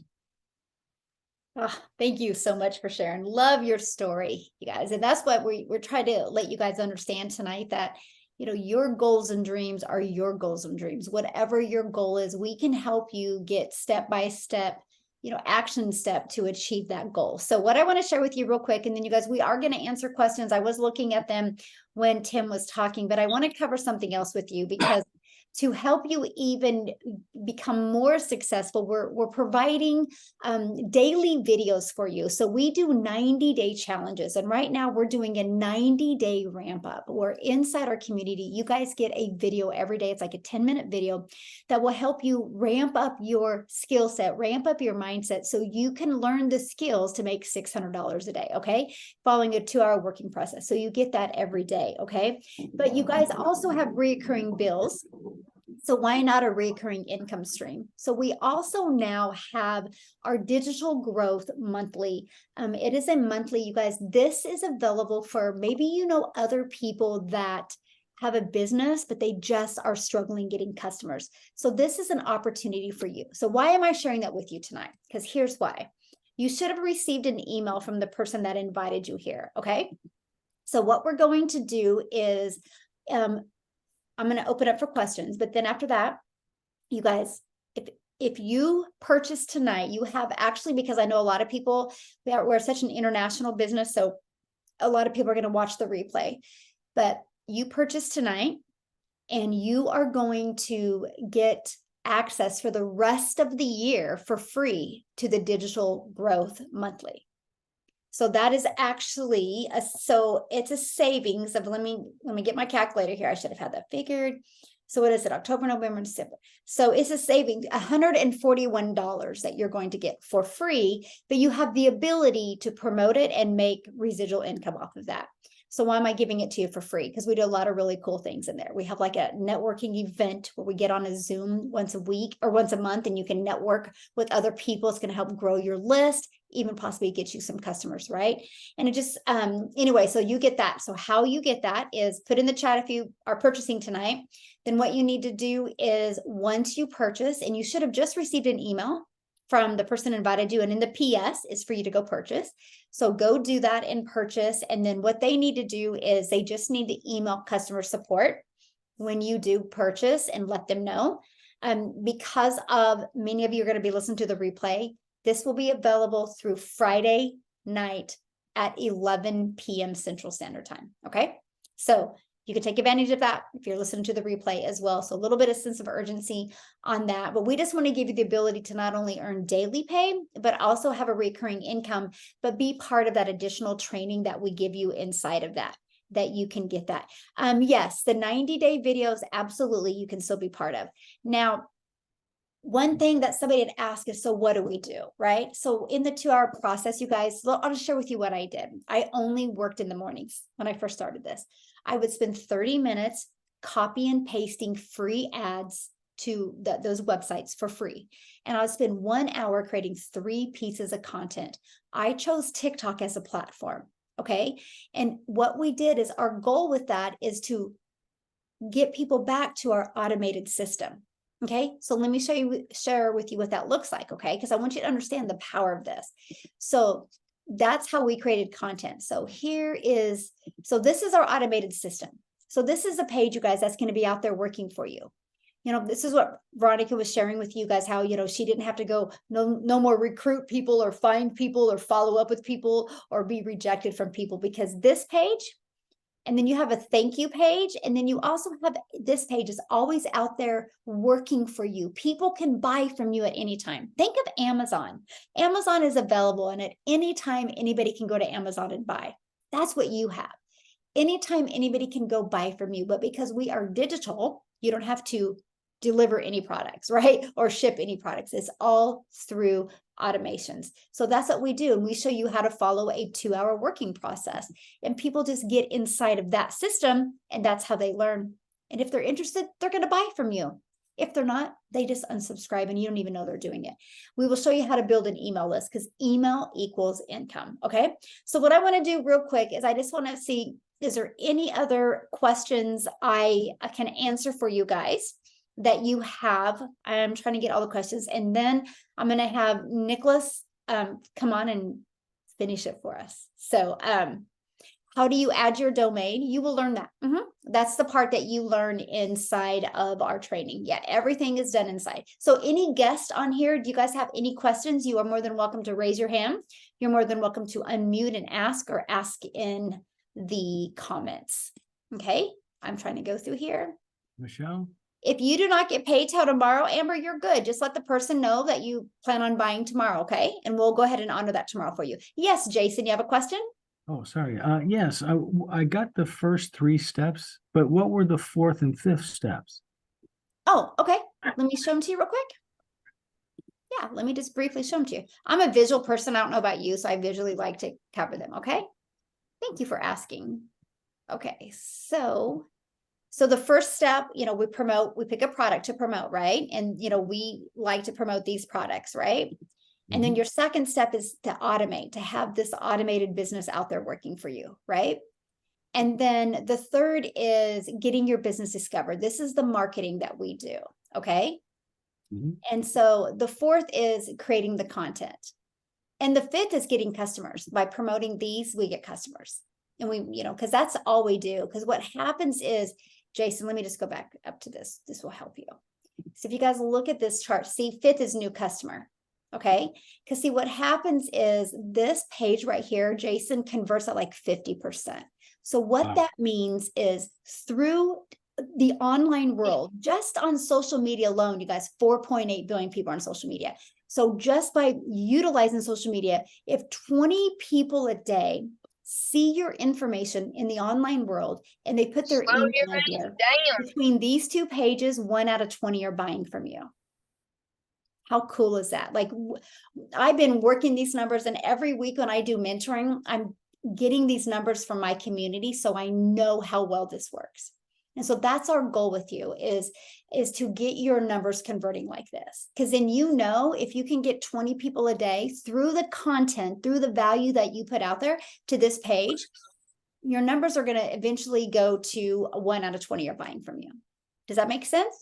Oh, thank you so much for sharing. Love your story, you guys. And that's what we're trying to let you guys understand tonight, that your goals and dreams are your goals and dreams. Whatever your goal is, we can help you get step by step, action step to achieve that goal. So what I want to share with you real quick, and then you guys, we are going to answer questions. I was looking at them when Tim was talking, but I want to cover something else with you, because to help you even become more successful, we're providing daily videos for you. So we do 90-day challenges. And right now we're doing a 90-day ramp up. We're inside our community. You guys get a video every day. It's like a 10-minute video that will help you ramp up your skill set, ramp up your mindset so you can learn the skills to make $600 a day, okay? Following a 2-hour working process. So you get that every day, okay? But you guys also have recurring bills. So why not a recurring income stream? So we also now have our digital growth monthly. It is a monthly, you guys. This is available for maybe you know other people that have a business, but they just are struggling getting customers. So this is an opportunity for you. So why am I sharing that with you tonight? Because here's why. You should have received an email from the person that invited you here, okay? So what we're going to do is, I'm going to open up for questions, but then after that, you guys, if you purchase tonight, you have actually, because I know a lot of people, we're such an international business, so a lot of people are going to watch the replay, but you purchase tonight and you are going to get access for the rest of the year for free to the digital growth monthly. So that is actually so it's a savings of, let me get my calculator here. I should have had that figured. So what is it? October, November, December. So it's a savings, $141 that you're going to get for free, but you have the ability to promote it and make residual income off of that. So why am I giving it to you for free? Because we do a lot of really cool things in there. We have like a networking event where we get on a Zoom once a week or once a month, and you can network with other people. It's going to help grow your list, even possibly get you some customers, right? And it just, anyway, so you get that. So how you get that is put in the chat if you are purchasing tonight. Then what you need to do is once you purchase, and you should have just received an email from the person invited you, and in the PS is for you to go purchase. So go do that and purchase. And then what they need to do is they just need to email customer support when you do purchase and let them know. Because of many of you are going to be listening to the replay, this will be available through Friday night at 11 p.m. Central Standard Time. Okay. So you can take advantage of that if you're listening to the replay as well. So a little bit of sense of urgency on that. But we just want to give you the ability to not only earn daily pay, but also have a recurring income, but be part of that additional training that we give you inside of that you can get that. Yes, the 90-day videos, absolutely, you can still be part of. Now, one thing that somebody had asked is, so what do we do, right? So in the 2-hour process, you guys, I'll just share with you what I did. I only worked in the mornings when I first started this. I would spend 30 minutes copy and pasting free ads to those websites for free. And I would spend 1 hour creating 3 pieces of content. I chose TikTok as a platform, okay? And what we did is, our goal with that is to get people back to our automated system. Okay, so let me share with you what that looks like, okay? Because I want you to understand the power of this. So that's how we created content. So this is our automated system. So this is a page, you guys, that's going to be out there working for you. You know, this is what Veronica was sharing with you guys, how, you know, she didn't have to go, no more recruit people or find people or follow up with people or be rejected from people, because this page, and then you have a thank you page. And then you also have this page is always out there working for you. People can buy from you at any time. Think of Amazon. Amazon is available, and at any time, anybody can go to Amazon and buy. That's what you have. Anytime anybody can go buy from you, but because we are digital, you don't have to deliver any products, right? Or ship any products. It's all through automations. So that's what we do. And we show you how to follow a 2-hour working process, and people just get inside of that system, and that's how they learn. And if they're interested, they're going to buy from you. If they're not, they just unsubscribe and you don't even know they're doing it. We will show you how to build an email list, because email equals income. Okay. So what I want to do real quick is I just want to see, is there any other questions I can answer for you guys that you have? I'm trying to get all the questions, and then I'm going to have Nicholas come on and finish it for us. So how do you add your domain? You will learn that. That's the part that you learn inside of our training. Yeah, everything is done inside. So any guest on here, do you guys have any questions? You are more than welcome to raise your hand. You're more than welcome to unmute and ask, or ask in the comments. Okay, I'm trying to go through here. Michelle? If you do not get paid till tomorrow, Amber, you're good. Just let the person know that you plan on buying tomorrow, okay? And we'll go ahead and honor that tomorrow for you. Yes, Jason, you have a question? Oh, sorry. Yes, I got the first 3 steps, but what were the fourth and fifth steps? Oh, okay. Let me show them to you real quick. Yeah, let me just briefly show them to you. I'm a visual person. I don't know about you, so I visually like to cover them, okay? Thank you for asking. Okay, so the first step, you know, we pick a product to promote, right? And, you know, we like to promote these products, right? And then your second step is to automate, to have this automated business out there working for you, right? And then the third is getting your business discovered. This is the marketing that we do, okay? And so the fourth is creating the content. And the fifth is getting customers. By promoting these, we get customers. And we, you know, because that's all we do. Because what happens is, Jason, let me just go back up to this. This will help you. So if you guys look at this chart, see, fifth is new customer. Okay. Because see, what happens is this page right here, Jason converts at like 50%. So what that means is through the online world, just on social media alone, you guys, 4.8 billion people are on social media. So just by utilizing social media, if 20 people a day see your information in the online world and they put their email in here, between these 2 pages, 1 out of 20 are buying from you. How cool is that? Like, I've been working these numbers, and every week when I do mentoring, I'm getting these numbers from my community, so I know how well this works. And so that's our goal with you is to get your numbers converting like this. Because then, you know, if you can get 20 people a day through the content, through the value that you put out there to this page, your numbers are going to eventually go to 1 out of 20 are buying from you. Does that make sense?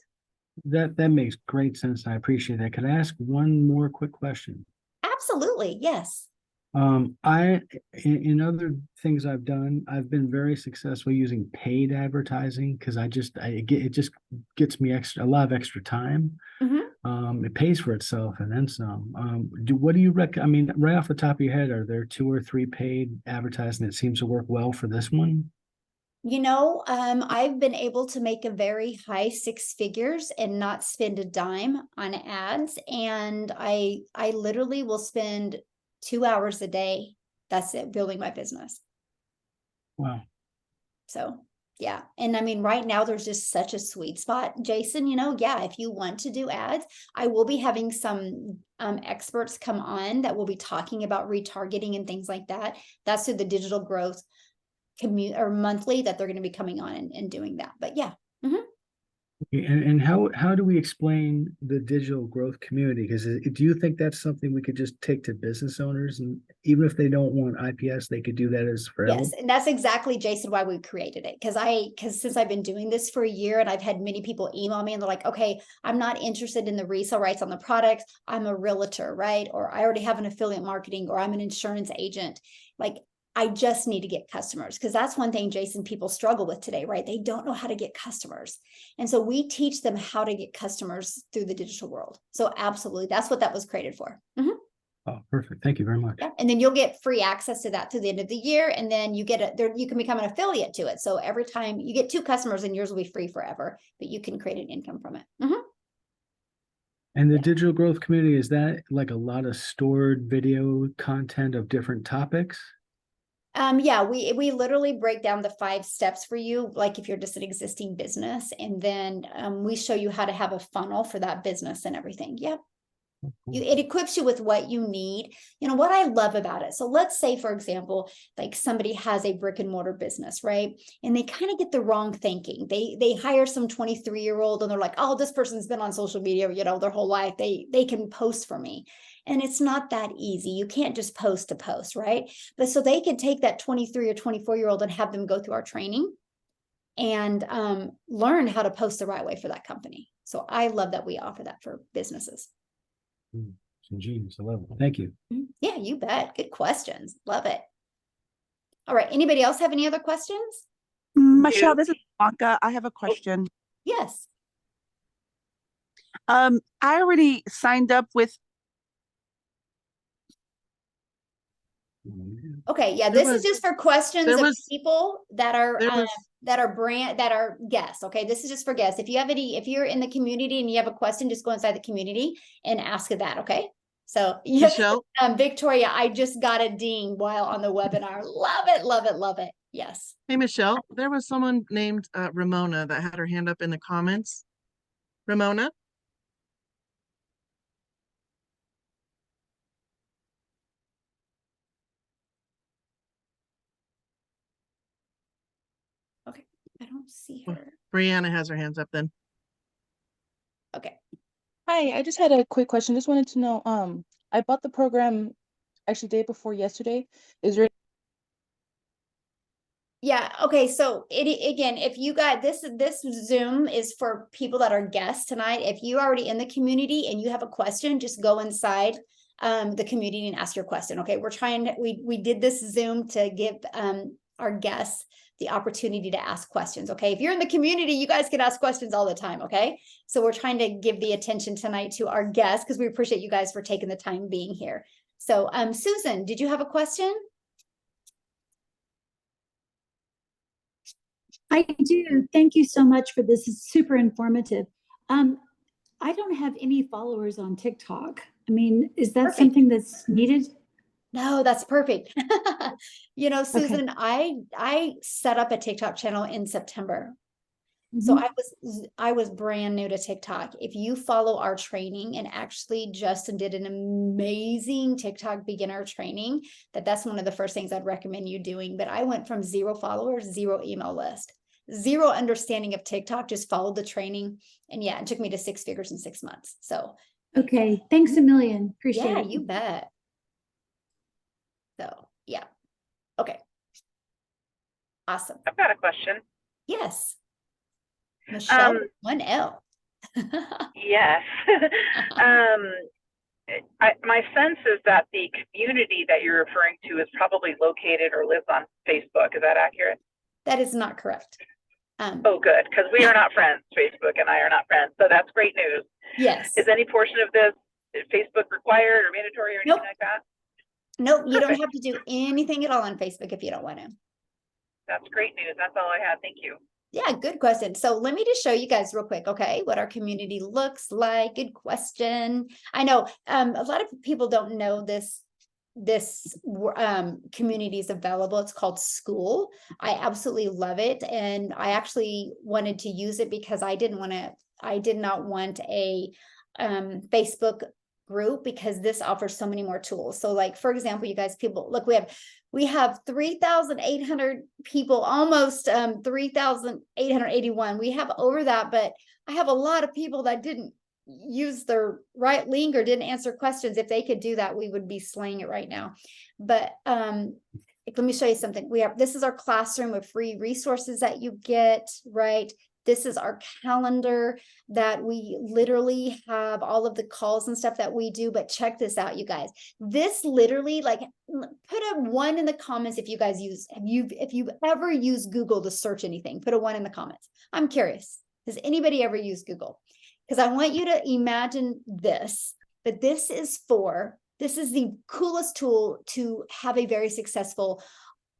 That makes great sense. I appreciate that. Could I ask one more quick question? Absolutely. Yes. In other things I've done, I've been very successful using paid advertising because it just gets me a lot of extra time. It pays for itself and then some. What do you recommend? I mean, right off the top of your head, are there 2 or 3 paid advertising that seems to work well for this one? You know, I've been able to make a very high 6 figures and not spend a dime on ads. And I literally will spend 2 hours a day. That's it, building my business. Wow. So yeah. And I mean, right now there's just such a sweet spot, Jason, you know, yeah, if you want to do ads, I will be having some experts come on that will be talking about retargeting and things like that. That's through the digital growth or monthly that they're going to be coming on and doing that. But yeah. And how do we explain the digital growth community? Because do you think that's something we could just take to business owners, and even if they don't want IPS, they could do that as forever? Yes, and that's exactly, Jason, why we created it. Because since I've been doing this for a year, and I've had many people email me and they're like, okay, I'm not interested in the resale rights on the products. I'm a realtor, right? Or I already have an affiliate marketing, or I'm an insurance agent. Like, I just need to get customers, because that's one thing, Jason, people struggle with today, right? They don't know how to get customers. And so we teach them how to get customers through the digital world. So absolutely, that's what that was created for. Oh, perfect. Thank you very much. Yeah. And then you'll get free access to that through the end of the year. And then you you can become an affiliate to it. So every time you get 2 customers, and yours will be free forever, but you can create an income from it. And the digital growth community, is that like a lot of stored video content of different topics? Yeah, we literally break down the 5 steps for you, like if you're just an existing business, and then we show you how to have a funnel for that business and everything. Yep. It equips you with what you need. You know what I love about it. So let's say, for example, like somebody has a brick and mortar business, right? And they kind of get the wrong thinking. They hire some 23-year-old and they're like, oh, this person's been on social media, you know, their whole life. They can post for me. And it's not that easy. You can't just post to post, right? But so they can take that 23 or 24-year-old and have them go through our training and learn how to post the right way for that company. So I love that we offer that for businesses. Some genius. I love it. Thank you. Yeah, you bet. Good questions. Love it. All right. Anybody else have any other questions? Michelle, this is Blanca. I have a question. Yes. I already signed up with Okay, yeah, There this is was- just for questions there of was- people that are there was- that are guests. Okay, this is just for guests. If you're in the community and you have a question, just go inside the community and ask it that. Okay. So yes, Michelle? Victoria, I just got a ding while on the webinar. Love it, love it, love it. Yes. Hey, Michelle, there was someone named Ramona that had her hand up in the comments. Ramona? Okay, I don't see her. Brianna has her hands up then. Okay. Hi, I just had a quick question. Just wanted to know, I bought the program actually day before yesterday. Is there Yeah, okay, so again, if you got this Zoom is for people that are guests tonight. If you're already in the community and you have a question, just go inside the community and ask your question. Okay, we did this Zoom to give our guests the opportunity to ask questions. Okay, if you're in the community, you guys can ask questions all the time. Okay, so we're trying to give the attention tonight to our guests because we appreciate you guys for taking the time being here. So Susan, did you have a question? I do. Thank you so much for this. It's super informative. I don't have any followers on TikTok. I mean, is that Perfect. something that's needed? No, that's perfect. You know, Okay. Susan, I set up a TikTok channel in September. So I was brand new to TikTok. If you follow our training, and actually Justin did an amazing TikTok beginner training, that's one of the first things I'd recommend you doing. But I went from 0 followers, 0 email list, 0 understanding of TikTok, just followed the training. And yeah, it took me to 6 figures in 6 months. So Okay. Thanks a million. Appreciate yeah, it. you bet. So yeah. Okay. Awesome. I've got a question. Yes. Michelle, 1L. Yes. My sense is that the community that you're referring to is probably located or lives on Facebook. Is that accurate? That is not correct. Oh, good, because we are not friends. Facebook and I are not friends, so that's great news. Yes. Is any portion of this Facebook required or mandatory or anything like that? Nope, you don't Perfect. have to do anything at all on Facebook if you don't want to. That's great news. That's all I had. Thank you. Yeah, good question. So let me just show you guys real quick, okay, what our community looks like. Good question. I know a lot of people don't know this community is available. It's called School. I absolutely love it, and I actually wanted to use it because I did not want a Facebook group, because this offers so many more tools. So like, for example, you guys, people, look, we have 3,800 people, almost 3,881. We have over that, but I have a lot of people that didn't use their right link or didn't answer questions. If they could do that, we would be slaying it right now. But let me show you something. This is our classroom with free resources that you get, right? This is our calendar that we literally have all of the calls and stuff that we do. But check this out, you guys. This literally, like, put a 1 in the comments if you guys if you ever use Google to search anything. Put a 1 in the comments. I'm curious. Has anybody ever used Google? Because I want you to imagine this. But this is the coolest tool to have a very successful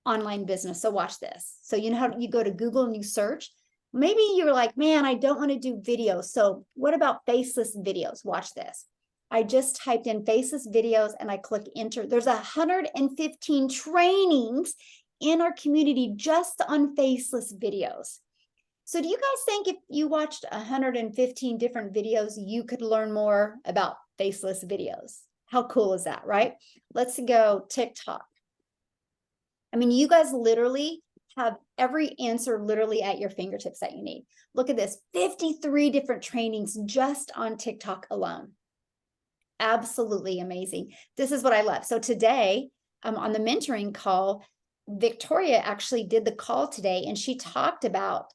online business. So watch this. So you know how you go to Google and you search. Maybe you're like, man, I don't want to do videos. So what about faceless videos? Watch this. I just typed in faceless videos and I click enter. There's 115 trainings in our community just on faceless videos. So do you guys think if you watched 115 different videos, you could learn more about faceless videos? How cool is that, right? Let's go TikTok. I mean, you guys literally have every answer literally at your fingertips that you need. Look at this, 53 different trainings just on TikTok alone. Absolutely amazing. This is what I love. So today, on the mentoring call, Victoria actually did the call today, and she talked about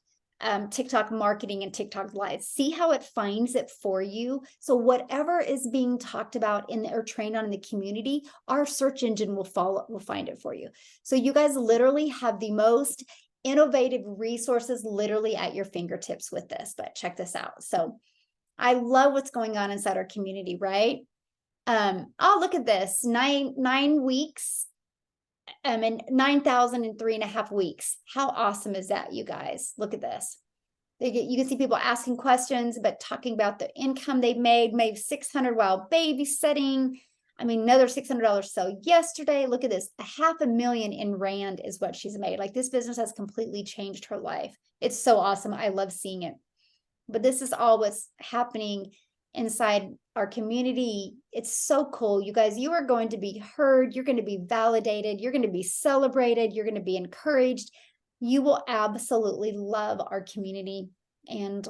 TikTok marketing and TikTok lives. See how it finds it for you. So whatever is being talked about or trained on in the community, our search engine will find it for you. So you guys literally have the most innovative resources literally at your fingertips with this. But check this out. So I love what's going on inside our community, right? Oh, look at this, 9 weeks and 9,000 in 3.5 weeks. How awesome is that, you guys? Look at this. You can see people asking questions, but talking about the income they've made 600 while babysitting. I mean, another $600 sale yesterday. Look at this, $500,000 in Rand is what she's made. Like, this business has completely changed her life. It's so awesome. I love seeing it. But this is all what's happening inside our community. It's so cool. You guys, you are going to be heard. You're going to be validated. You're going to be celebrated. You're going to be encouraged. You will absolutely love our community and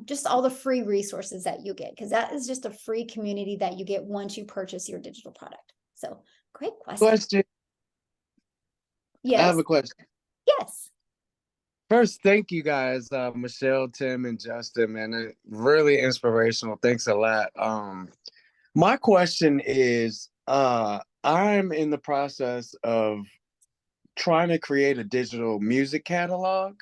just all the free resources that you get, because that is just a free community that you get once you purchase your digital product. So great question. Yes. I have a question. Yes. First, thank you guys, Michelle, Tim, and Justin, man. Really inspirational. Thanks a lot. My question is, I'm in the process of trying to create a digital music catalog.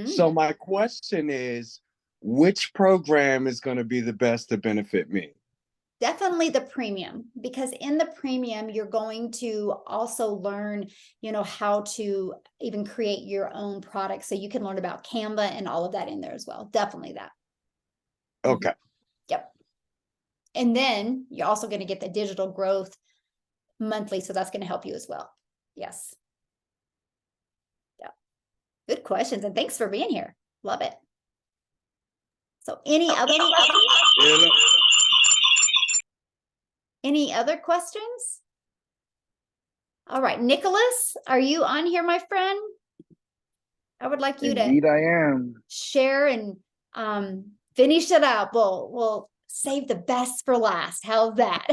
So my question is, which program is going to be the best to benefit me? Definitely the premium, because in the premium, you're going to also learn, how to even create your own product. So you can learn about Canva and all of that in there as well. Definitely that. Okay. Yep. And then you're also going to get the digital growth monthly. So that's going to help you as well. Yes. Yeah. Good questions. And thanks for being here. Love it. So any other questions? All right, Nicholas, are you on here, my friend? I would like you Indeed, I am. Share and finish it up. We'll save the best for last. How's that?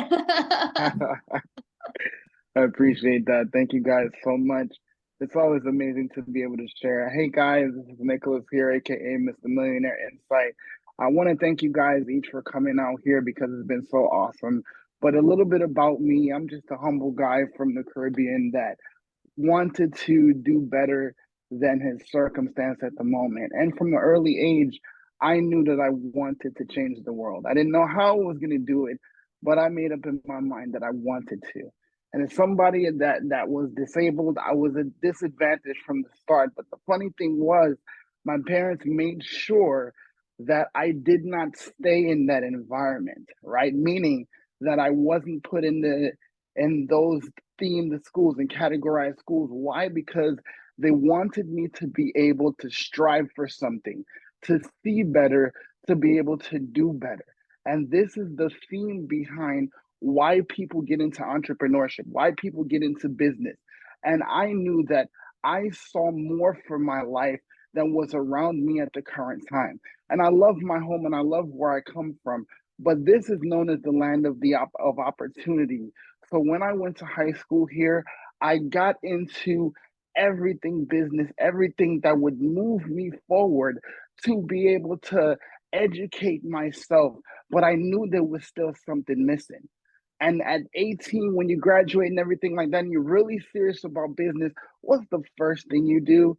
I appreciate that. Thank you guys so much. It's always amazing to be able to share. Hey guys, this is Nicholas here, aka Mr. Millionaire Insight. I want to thank you guys each for coming out here because it's been so awesome. But a little bit about me, I'm just a humble guy from the Caribbean that wanted to do better than his circumstance at the moment. And from the early age, I knew that I wanted to change the world. I didn't know how I was going to do it, but I made up in my mind that I wanted to. And as somebody that was disabled, I was a disadvantage from the start. But the funny thing was, my parents made sure that I did not stay in that environment, right? Meaning that I wasn't put in those themed schools and categorized schools. Why? Because they wanted me to be able to strive for something, to see better, to be able to do better. And this is the theme behind why people get into entrepreneurship, why people get into business. And I knew that I saw more for my life than was around me at the current time. And I love my home and I love where I come from, but this is known as the land of opportunity. So when I went to high school here, I got into everything business, everything that would move me forward to be able to educate myself. But I knew there was still something missing. And at 18, when you graduate and everything like that, and you're really serious about business, what's the first thing you do?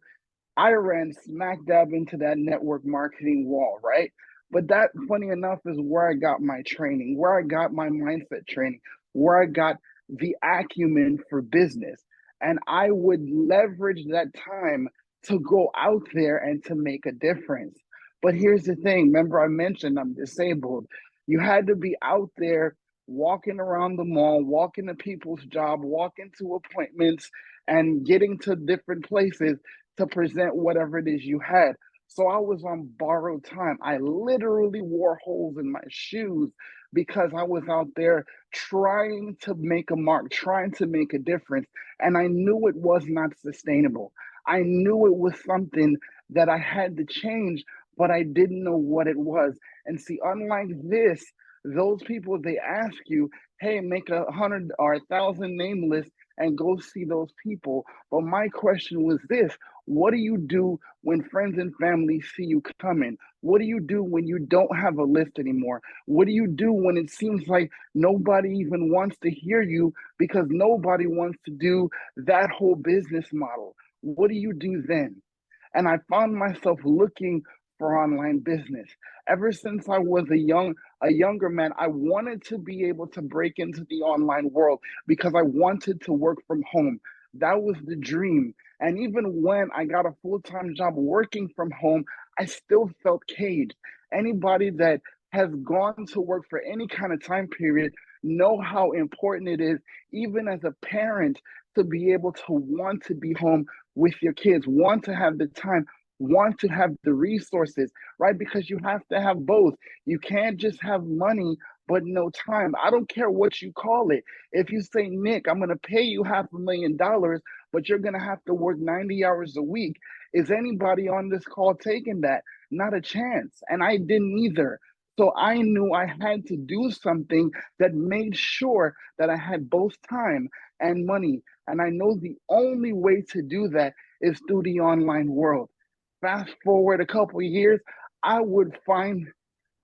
I ran smack dab into that network marketing wall, right? But that, funny enough, is where I got my training, where I got my mindset training, where I got the acumen for business. And I would leverage that time to go out there and to make a difference. But here's the thing, remember I mentioned I'm disabled. You had to be out there walking around the mall, walking to people's job, walking to appointments, and getting to different places to present whatever it is you had. So I was on borrowed time. I literally wore holes in my shoes because I was out there trying to make a mark, trying to make a difference. And I knew it was not sustainable. I knew it was something that I had to change, but I didn't know what it was. And see, unlike this, those people, they ask you, hey, make 100 or 1,000 name list and go see those people. But my question was this: what do you do when friends and family see you coming? What do you do when you don't have a list anymore? What do you do when it seems like nobody even wants to hear you because nobody wants to do that whole business model? What do you do then? And I found myself looking for online business. Ever since I was a younger man, I wanted to be able to break into the online world because I wanted to work from home. That was the dream. And even when I got a full-time job working from home, I still felt caged. Anybody that has gone to work for any kind of time period know how important it is, even as a parent, to be able to want to be home with your kids, want to have the time, want to have the resources, right? Because you have to have both. You can't just have money but no time. I don't care what you call it. If you say, Nick, I'm going to pay you $500,000, but you're going to have to work 90 hours a week. Is anybody on this call taking that? Not a chance. And I didn't either. So I knew I had to do something that made sure that I had both time and money. And I know the only way to do that is through the online world. Fast forward a couple of years, I would find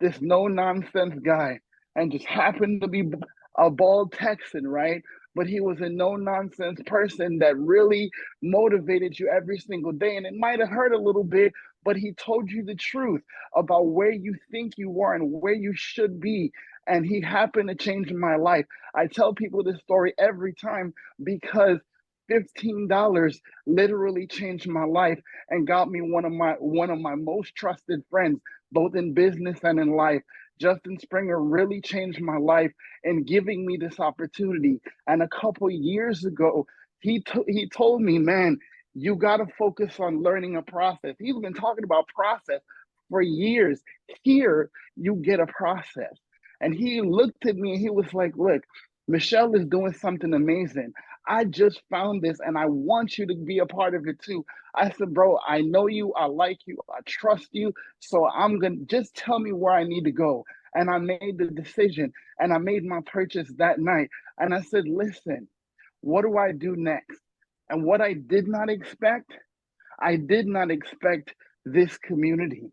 this no-nonsense guy and just happened to be a bald Texan, right? But he was a no-nonsense person that really motivated you every single day. And it might have hurt a little bit, but he told you the truth about where you think you are and where you should be. And he happened to change my life. I tell people this story every time because $15 literally changed my life and got me one of my most trusted friends, both in business and in life. Justin Springer really changed my life in giving me this opportunity. And a couple years ago, he told me, man, you got to focus on learning a process. He's been talking about process for years. Here, you get a process. And he looked at me and he was like, look, Michelle is doing something amazing. I just found this and I want you to be a part of it too. I said, bro, I know you, I like you, I trust you. So I'm going to just tell me where I need to go. And I made the decision and I made my purchase that night. And I said, listen, what do I do next? And what I did not expect this community.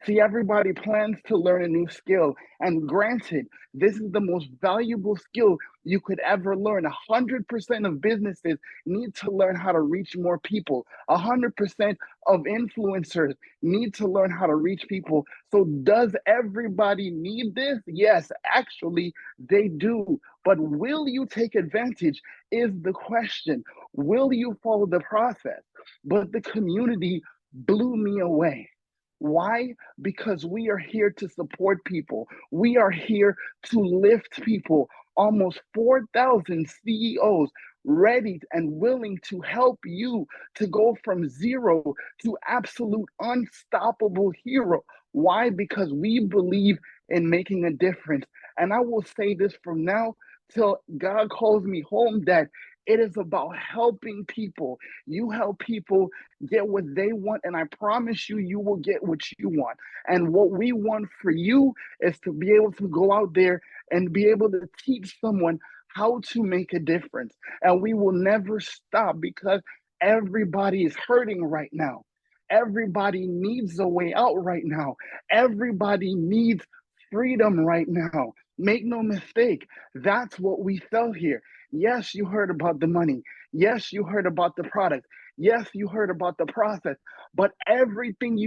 See, everybody plans to learn a new skill. And granted, this is the most valuable skill you could ever learn. 100% of businesses need to learn how to reach more people. 100% of influencers need to learn how to reach people. So does everybody need this? Yes, actually, they do. But will you take advantage is the question. Will you follow the process? But the community blew me away. Why? Because we are here to support people. We are here to lift people. Almost 4,000 CEOs ready and willing to help you to go from zero to absolute unstoppable hero. Why? Because we believe in making a difference. And I will say this from now till God calls me home, that it is about helping people. You help people get what they want, and I promise you, you will get what you want. And what we want for you is to be able to go out there and be able to teach someone how to make a difference. And we will never stop because everybody is hurting right now. Everybody needs a way out right now. Everybody needs freedom right now. Make no mistake, that's what we sell here. Yes, you heard about the money. Yes, you heard about the product. Yes, you heard about the process, but everything you